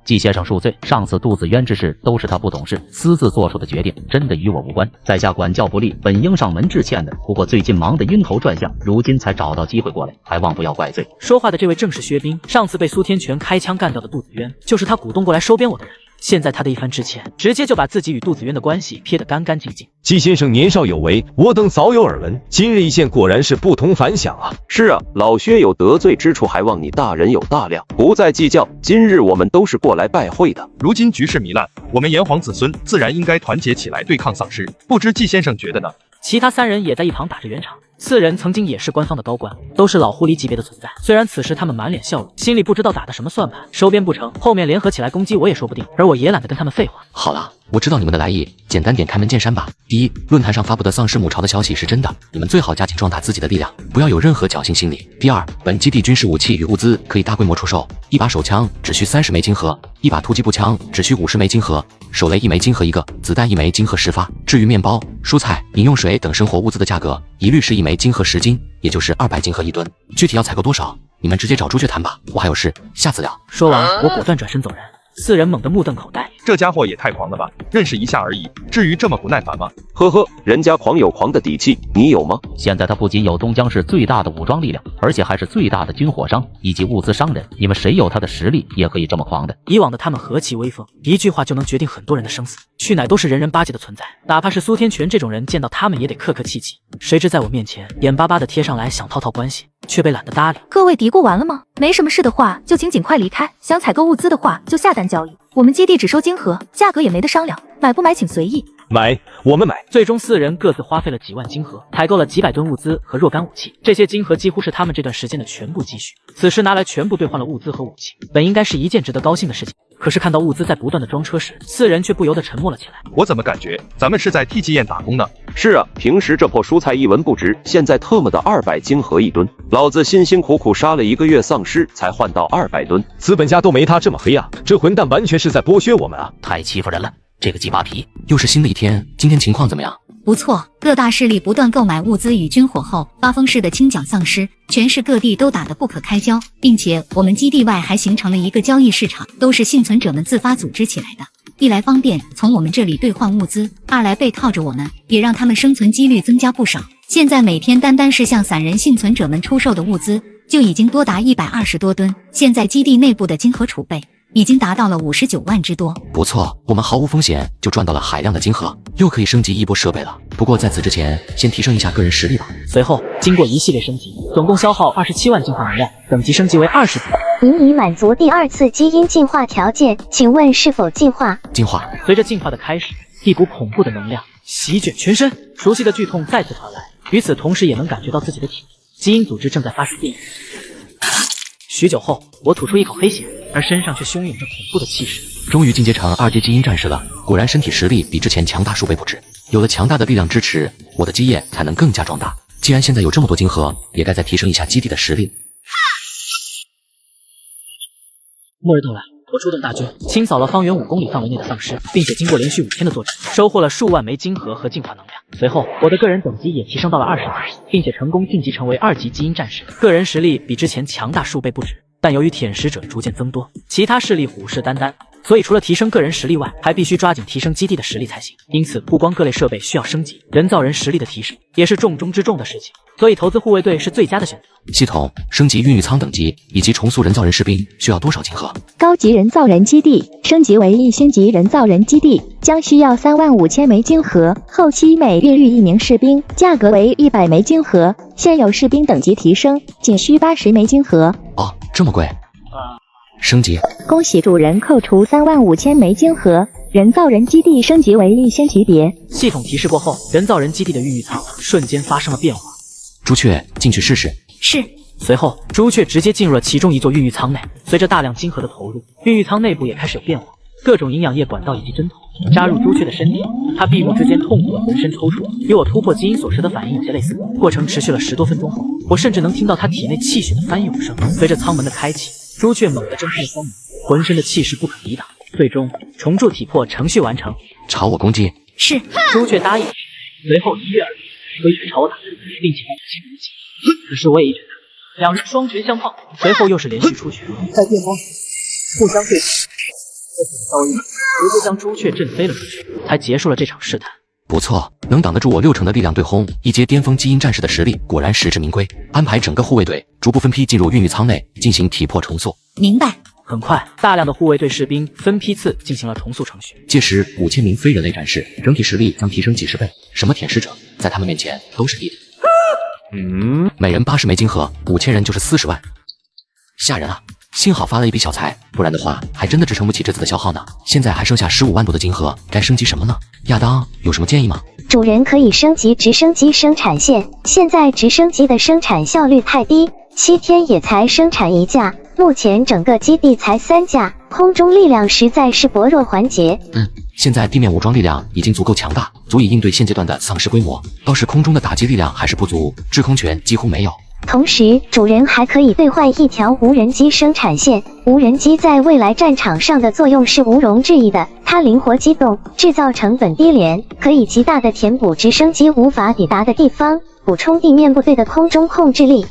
季先生恕罪，上次杜子渊之事都是他不懂事，私自做出的决定，真的与我无关。在下管教不力，本应上门致歉的，不过最近忙得晕头转向，如今才找到机会过来，还望不要怪罪。说话的这位正是薛冰，上次被苏天全开枪干掉的杜子渊，就是他鼓动过来收编我的人。现在他的一番致歉，直接就把自己与杜子渊的关系撇得干干净净。季先生年少有为，我等早有耳闻，今日一见果然是不同凡响啊！是啊，老薛有得罪之处，还望你大人有大量，不再计较。今日我们都是过来拜会的。如今局势糜烂，我们炎黄子孙自然应该团结起来对抗丧尸，不知季先生觉得呢？其他3人也在一旁打着圆场。4人曾经也是官方的高官，都是老狐狸级别的存在。虽然此时他们满脸笑容，心里不知道打的什么算盘，收编不成，后面联合起来攻击我也说不定。而我也懒得跟他们废话。好了，我知道你们的来意，简单点开门见山吧。第一，论坛上发布的丧尸母巢的消息是真的，你们最好加紧壮大自己的力量，不要有任何侥幸心理。第二，本基地军事武器与物资可以大规模出售，1把手枪只需30枚金盒，1把突击步枪只需50枚金盒，手雷1枚金盒1个，子弹1枚金盒10发。至于面包、蔬菜、饮用水等生活物资的价格，一律是1枚金盒10斤，也就是200金盒1吨。具体要采购多少，你们直接找朱雀谈吧，我还有事，下次聊。说完，我果断转身走人。4人猛地目瞪口呆，这家伙也太狂了吧！认识一下而已，至于这么不耐烦吗？呵呵，人家狂有狂的底气，你有吗？现在他不仅有东江市最大的武装力量，而且还是最大的军火商以及物资商人。你们谁有他的实力，也可以这么狂的？以往的他们何其威风，一句话就能决定很多人的生死，去哪都是人人巴结的存在。哪怕是苏天全这种人，见到他们也得客客气气。谁知在我面前，眼巴巴的贴上来想套关系，却被懒得搭理。各位嘀咕完了吗？没什么事的话，就请尽快离开。想采购物资的话，就下单交易。我们基地只收金盒，价格也没得商量，买不买请随意。买，我们买。最终4人各自花费了几万金盒，采购了几百吨物资和若干武器。这些金盒几乎是他们这段时间的全部积蓄，此时拿来全部兑换了物资和武器，本应该是一件值得高兴的事情。可是看到物资在不断的装车时，4人却不由得沉默了起来。我怎么感觉咱们是在替季燕打工呢？是啊，平时这破蔬菜一文不值，现在特么的200金盒1吨，老子辛辛苦苦杀了1个月丧尸才换到200吨，资本家都没他这么黑啊！这混蛋完全是在剥削我们啊！太欺负人了，这个鸡巴皮！又是新的一天，今天情况怎么样？不错，各大势力不断购买物资与军火后，发疯式的清剿丧尸，全市各地都打得不可开交，并且我们基地外还形成了一个交易市场，都是幸存者们自发组织起来的。一来方便从我们这里兑换物资，二来背靠着我们，也让他们生存几率增加不少。现在每天单是向散人幸存者们出售的物资，就已经多达120多吨。现在基地内部的金盒储备已经达到了59万之多。不错，我们毫无风险就赚到了海量的金盒，又可以升级一波设备了。不过在此之前，先提升一下个人实力吧。随后经过一系列升级，总共消耗27万进化能量，等级升级为20级。您已满足第2次基因进化条件，请问是否进化？进化。随着进化的开始，一股恐怖的能量席卷全身，熟悉的剧痛再次传来。与此同时，也能感觉到自己的体内基因组织正在发生变异。许久后，我吐出一口黑血，而身上却汹涌着恐怖的气势。终于进阶成2级基因战士了，果然身体实力比之前强大数倍不止。有了强大的力量支持，我的基业才能更加壮大。既然现在有这么多金盒，也该再提升一下基地的实力。末日到来，我出动大军，清扫了方圆5公里范围内的丧尸，并且经过连续5天的作战，收获了数万枚金盒和进化能量。随后，我的个人等级也提升到了20级，并且成功晋级成为2级基因战士，个人实力比之前强大数倍不止。但由于舔食者逐渐增多，其他势力虎视眈眈，所以除了提升个人实力外，还必须抓紧提升基地的实力才行。因此，不光各类设备需要升级，人造人实力的提升也是重中之重的事情。所以，投资护卫队是最佳的选择。系统升级孕育舱等级以及重塑人造人士兵需要多少金盒？高级人造人基地升级为1星级人造人基地，将需要35000枚金盒，后期每月孕育1名士兵，价格为100枚金盒。现有士兵等级提升仅需80枚金盒。哦，这么贵？升级。恭喜主人扣除35000枚金盒，人造人基地升级为1星级别。系统提示过后，人造人基地的孕育舱瞬间发生了变化。朱雀，进去试试。是。随后，朱雀直接进入了其中一座孕育舱内。随着大量金盒的投入，孕育舱内部也开始有变化。各种营养液管道以及针头扎入朱雀的身体，他闭目之间痛苦的浑身抽搐，与我突破基因所示的反应有些类似。过程持续了10多分钟后，我甚至能听到他体内气血的翻涌声。随着舱门的开启，朱雀猛地睁开了双眼，浑身的气势不可抵挡。最终，重铸体魄程序完成。朝我攻击。是。朱雀答应，随后一跃而起，挥拳朝我打去，并且无情。可是我也一拳打，两人双拳相碰，随后又是连续出拳，在电光互相对峙，遭遇直接将朱雀震飞了出去，才结束了这场试探。不错，能挡得住我6成的力量对轰，一阶巅峰基因战士的实力果然实至名归。安排整个护卫队逐步分批进入孕育舱内进行体魄重塑。明白。很快，大量的护卫队士兵分批次进行了重塑程序。届时5000名非人类战士整体实力将提升几十倍，什么舔食者在他们面前都是屁。每人80枚金盒，5000人就是40万，吓人啊！幸好发了一笔小财，不然的话还真的支撑不起这次的消耗呢。现在还剩下15万多的金盒，该升级什么呢？亚当有什么建议吗？主人可以升级直升机生产线，现在直升机的生产效率太低，7天也才生产1架，目前整个基地才3架，空中力量实在是薄弱环节。现在地面武装力量已经足够强大，足以应对现阶段的丧尸规模，倒是空中的打击力量还是不足，制空权几乎没有。同时，主人还可以兑换一条无人机生产线。无人机在未来战场上的作用是毋庸置疑的，它灵活机动，制造成本低廉，可以极大的填补直升机无法抵达的地方，补充地面部队的空中控制力。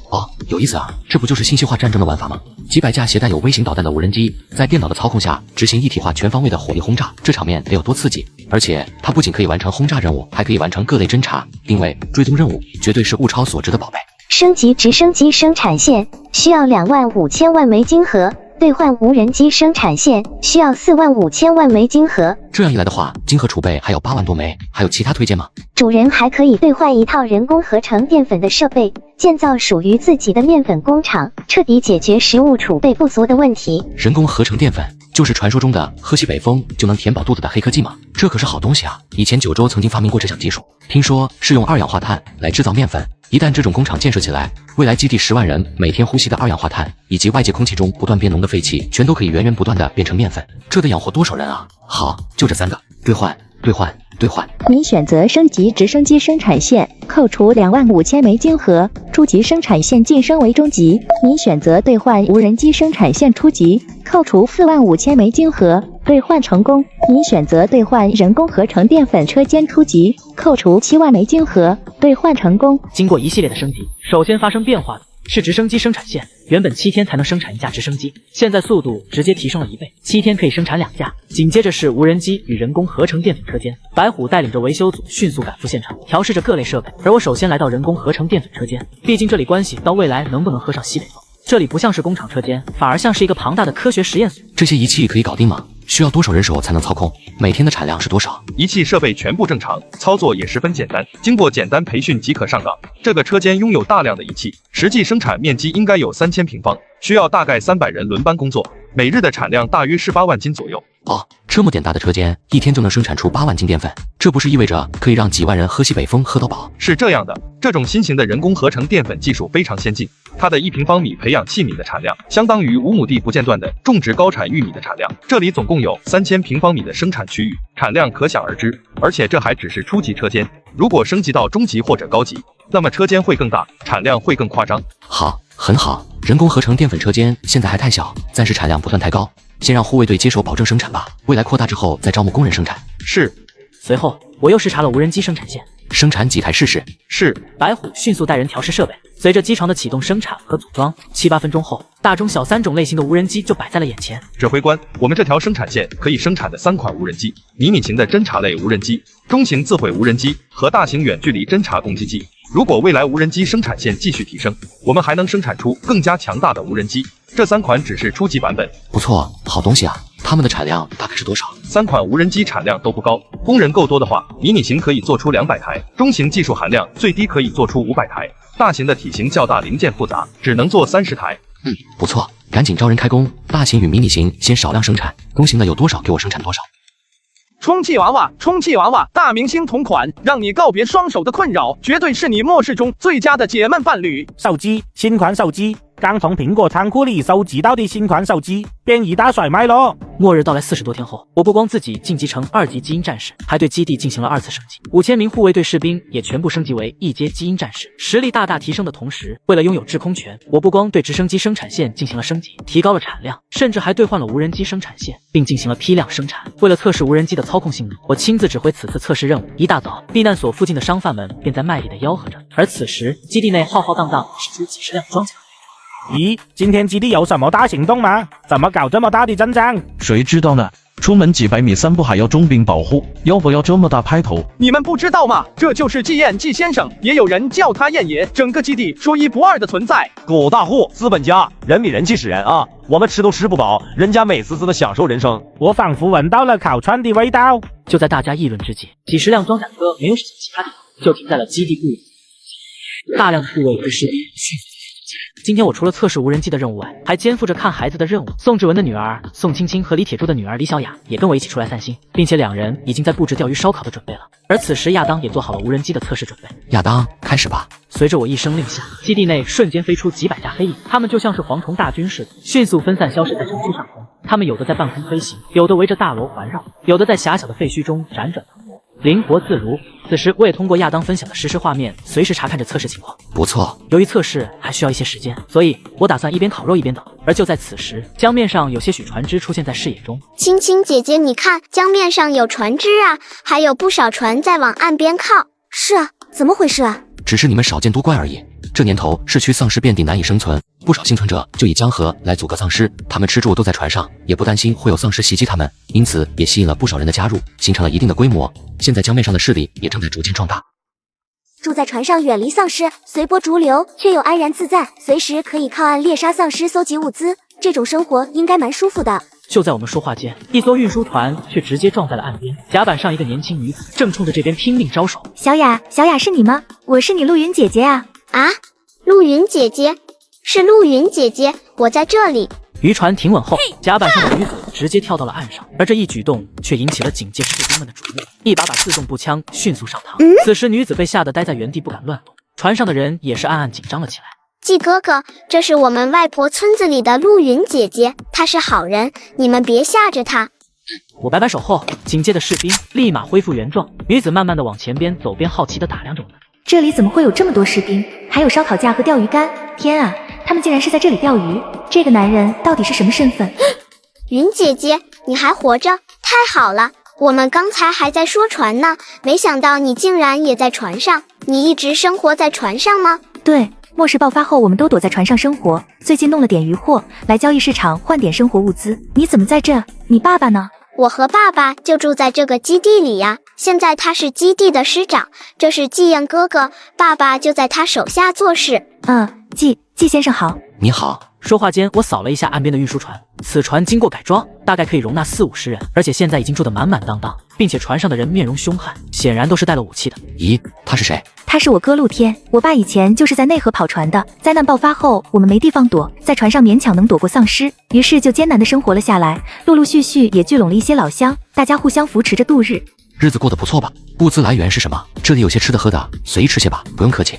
有意思啊，这不就是信息化战争的玩法吗？几百架携带有微型导弹的无人机，在电脑的操控下执行一体化全方位的火力轰炸，这场面得有多刺激！而且它不仅可以完成轰炸任务，还可以完成各类侦察、定位、追踪任务，绝对是物超所值的宝贝。升级直升机生产线需要25000万枚金盒，兑换无人机生产线需要45000万枚金盒。这样一来的话，金盒储备还有8万多枚，还有其他推荐吗？主人还可以兑换一套人工合成淀粉的设备，建造属于自己的面粉工厂，彻底解决食物储备不足的问题。人工合成淀粉就是传说中的喝西北风就能填饱肚子的黑科技吗？这可是好东西啊！以前九州曾经发明过这项技术，听说是用2氧化碳来制造面粉。一旦这种工厂建设起来，未来基地10万人每天呼吸的2氧化碳以及外界空气中不断变浓的废气，全都可以源源不断的变成面粉，这得养活多少人啊！好，就这3个，兑换。您选择升级直升机生产线，扣除25000枚金盒，初级生产线晋升为中级。您选择兑换无人机生产线初级，扣除45000枚金盒，兑换成功。您选择兑换人工合成淀粉车间初级，扣除7万枚金盒，兑换成功。经过一系列的升级，首先发生变化的是直升机生产线，原本7天才能生产1架直升机，现在速度直接提升了1倍，7天可以生产2架。紧接着是无人机与人工合成淀粉车间，白虎带领着维修组迅速赶赴现场，调试着各类设备。而我首先来到人工合成淀粉车间，毕竟这里关系到未来能不能喝上西北风。这里不像是工厂车间，反而像是一个庞大的科学实验所。这些仪器可以搞定吗？需要多少人手才能操控？每天的产量是多少？仪器设备全部正常，操作也十分简单，经过简单培训即可上岗。这个车间拥有大量的仪器，实际生产面积应该有3000平方，需要大概300人轮班工作，每日的产量大约是8万斤左右。这么点大的车间，一天就能生产出8万斤淀粉，这不是意味着可以让几万人喝西北风喝到饱？是这样的，这种新型的人工合成淀粉技术非常先进，它的1平方米培养器米的产量，相当于5亩地不间断的种植高产玉米的产量。这里总共有3000平方米的生产区域，产量可想而知。而且这还只是初级车间，如果升级到中级或者高级，那么车间会更大，产量会更夸张。好，很好。人工合成淀粉车间现在还太小，暂时产量不算太高，先让护卫队接手保证生产吧，未来扩大之后再招募工人生产。是。随后我又视察了无人机生产线，生产几台试试。是。白虎迅速带人调试设备，随着机床的启动生产和组装，7、8分钟后，大中小3种类型的无人机就摆在了眼前。指挥官，我们这条生产线可以生产的3款无人机：迷你型的侦察类无人机、中型自毁无人机和大型远距离侦察攻击机。如果未来无人机生产线继续提升，我们还能生产出更加强大的无人机。这3款只是初级版本。不错，好东西啊！它们的产量大概是多少？3款无人机产量都不高，工人够多的话，迷你型可以做出200台，中型技术含量最低可以做出500台，大型的体型较大，零件复杂，只能做30台。不错，赶紧招人开工。大型与迷你型先少量生产，中型的有多少给我生产多少。充气娃娃，充气娃娃，大明星同款，让你告别双手的困扰，绝对是你末世中最佳的解闷伴侣。手机，新款手机刚从苹果仓库里收集到的新款手机，变一大甩卖咯。末日到来40多天后，我不光自己晋级成2级基因战士，还对基地进行了2次升级，5000名护卫队士兵也全部升级为1阶基因战士，实力大大提升的同时，为了拥有制空权，我不光对直升机生产线进行了升级，提高了产量，甚至还兑换了无人机生产线，并进行了批量生产。为了测试无人机的操控性能，我亲自指挥此次测试任务。一大早，避难所附近的商贩们便在卖力的吆喝着，而此时基地内浩浩荡荡驶出几十辆装甲。咦，今天基地有什么大行动吗？怎么搞这么大的阵仗？谁知道呢？出门几百米散步还要重兵保护，要不要这么大派头？你们不知道吗？这就是季燕季先生，也有人叫他燕爷，整个基地说一不二的存在。狗大户，资本家，人比人气使人啊！我们吃都吃不饱，人家美滋滋的享受人生。我仿佛闻到了烤串的味道。就在大家议论之际，几十辆装甲车没有驶向其他地方，就停在了基地固有。大量的护卫和士兵迅速。今天我除了测试无人机的任务外，还肩负着看孩子的任务。宋志文的女儿宋青青和李铁柱的女儿李小雅也跟我一起出来散心，并且两人已经在布置钓鱼烧烤的准备了。而此时亚当也做好了无人机的测试准备。亚当，开始吧。随着我一声令下，基地内瞬间飞出几百架黑影，他们就像是蝗虫大军似的，迅速分散消失在城区上空。他们有的在半空飞行，有的围着大楼环绕，有的在狭小的废墟中辗转腾挪，灵活自如。此时我也通过亚当分享的实时画面，随时查看着测试情况。不错，由于测试还需要一些时间，所以我打算一边烤肉一边等。而就在此时，江面上有些许船只出现在视野中。青青姐姐，你看江面上有船只啊，还有不少船在往岸边靠。是啊，怎么回事啊？只是你们少见多怪而已。这年头市区丧尸遍地，难以生存，不少幸存者就以江河来阻隔丧尸，他们吃住都在船上，也不担心会有丧尸袭击他们，因此也吸引了不少人的加入，形成了一定的规模。现在江面上的势力也正在逐渐壮大。住在船上远离丧尸，随波逐流，却又安然自在，随时可以靠岸猎杀丧尸，搜集物资，这种生活应该蛮舒服的。就在我们说话间，一艘运输船却直接撞在了岸边，甲板上一个年轻女子正冲着这边拼命招手。小雅，小雅是你吗？我是你陆云姐姐啊。啊，陆云姐姐，是陆云姐姐，我在这里。渔船停稳后，甲板上的女子直接跳到了岸上，而这一举动却引起了警戒士兵们的注目。一把把自动步枪迅速上膛，此时女子被吓得待在原地不敢乱动，船上的人也是暗暗紧张了起来。季哥哥，这是我们外婆村子里的陆云姐姐，她是好人，你们别吓着她。我摆摆手后，警戒的士兵立马恢复原状。女子慢慢的往前边走，边好奇的打量着我们。这里怎么会有这么多士兵？还有烧烤架和钓鱼竿！天啊，他们竟然是在这里钓鱼！这个男人到底是什么身份？云姐姐，你还活着，太好了！我们刚才还在说船呢，没想到你竟然也在船上。你一直生活在船上吗？对，末世爆发后，我们都躲在船上生活。最近弄了点渔货，来交易市场换点生活物资。你怎么在这？你爸爸呢？我和爸爸就住在这个基地里呀。现在他是基地的师长，这是季燕哥哥，爸爸就在他手下做事。季先生好。你好。说话间，我扫了一下岸边的运输船，此船经过改装，大概可以容纳40-50人，而且现在已经住得满满当当，并且船上的人面容凶悍，显然都是带了武器的。咦，他是谁？他是我哥陆天，我爸以前就是在内河跑船的。灾难爆发后，我们没地方躲，在船上勉强能躲过丧尸，于是就艰难的生活了下来，陆陆续续也聚拢了一些老乡，大家互相扶持着度日。日子过得不错吧？物资来源是什么？这里有些吃的喝的，随意吃些吧，不用客气。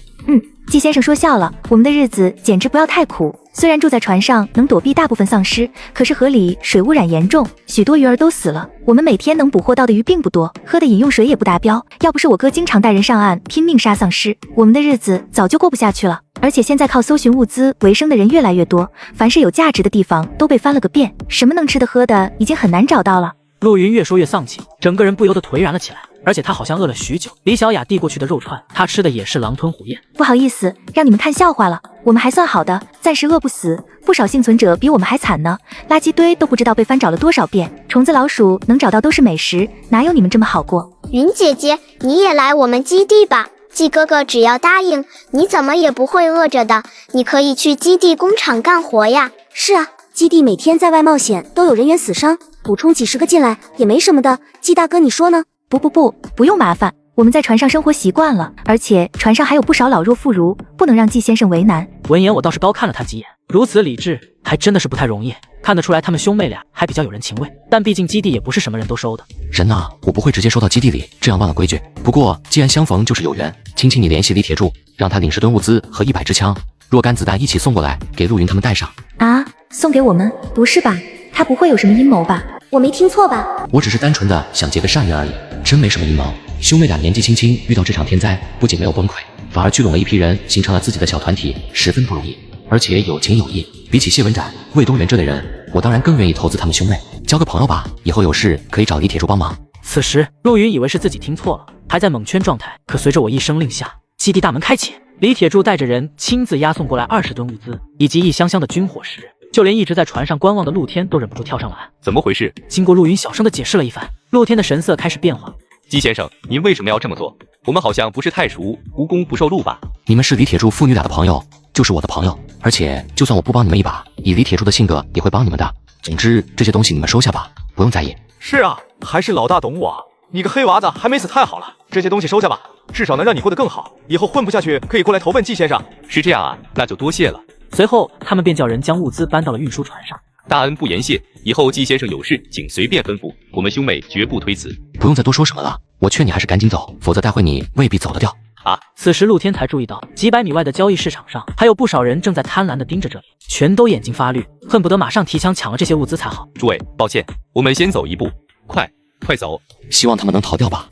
季先生说笑了，我们的日子简直不要太苦。虽然住在船上能躲避大部分丧尸，可是河里水污染严重，许多鱼儿都死了。我们每天能捕获到的鱼并不多，喝的饮用水也不达标。要不是我哥经常带人上岸拼命杀丧尸，我们的日子早就过不下去了。而且现在靠搜寻物资为生的人越来越多，凡是有价值的地方都被翻了个遍，什么能吃的喝的已经很难找到了。陆云越说越丧气，整个人不由得颓然了起来，而且他好像饿了许久。李小雅递过去的肉串，他吃的也是狼吞虎咽。不好意思，让你们看笑话了，我们还算好的，暂时饿不死。不少幸存者比我们还惨呢，垃圾堆都不知道被翻找了多少遍，虫子老鼠能找到都是美食，哪有你们这么好过？云姐姐，你也来我们基地吧，季哥哥只要答应，你怎么也不会饿着的。你可以去基地工厂干活呀。是啊，基地每天在外冒险，都有人员死伤，补充几十个进来也没什么的。季大哥你说呢？不用麻烦，我们在船上生活习惯了，而且船上还有不少老弱妇孺，不能让季先生为难。闻言我倒是高看了他几眼，如此理智还真的是不太容易。看得出来他们兄妹俩还比较有人情味，但毕竟基地也不是什么人都收的。人啊，我不会直接收到基地里，这样乱了规矩。不过既然相逢就是有缘，青青你联系李铁柱，让他领10吨物资和100支枪，若干子弹一起送过来，给陆云他们带上。啊，送给我们？不是吧？他不会有什么阴谋吧？我没听错吧？我只是单纯的想结个善缘而已，真没什么阴谋。兄妹俩年纪轻轻遇到这场天灾，不仅没有崩溃，反而聚拢了一批人，形成了自己的小团体，十分不容易，而且有情有义。比起谢文展、魏东元这类人，我当然更愿意投资他们兄妹，交个朋友吧，以后有事可以找李铁柱帮忙。此时，陆云以为是自己听错了，还在蒙圈状态。可随着我一声令下，基地大门开启，李铁柱带着人亲自押送过来20吨物资，以及一箱箱的军火食。就连一直在船上观望的陆天都忍不住跳上来。怎么回事？经过陆云小声的解释了一番，陆天的神色开始变化。姬先生，您为什么要这么做？我们好像不是太熟，无功不受禄吧？你们是李铁柱父女俩的朋友，就是我的朋友，而且就算我不帮你们一把，以李铁柱的性格也会帮你们的。总之，这些东西你们收下吧，不用在意。是啊，还是老大懂我。你个黑娃子还没死太好了，这些东西收下吧，至少能让你过得更好，以后混不下去可以过来投奔季先生。是这样啊，那就多谢了。随后，他们便叫人将物资搬到了运输船上。大恩不言谢，以后季先生有事请随便吩咐，我们兄妹绝不推辞。不用再多说什么了，我劝你还是赶紧走，否则待会你未必走得掉。啊！此时陆天才注意到，几百米外的交易市场上还有不少人正在贪婪地盯着这里，全都眼睛发绿，恨不得马上提枪抢了这些物资才好。诸位，抱歉，我们先走一步，快走！希望他们能逃掉吧。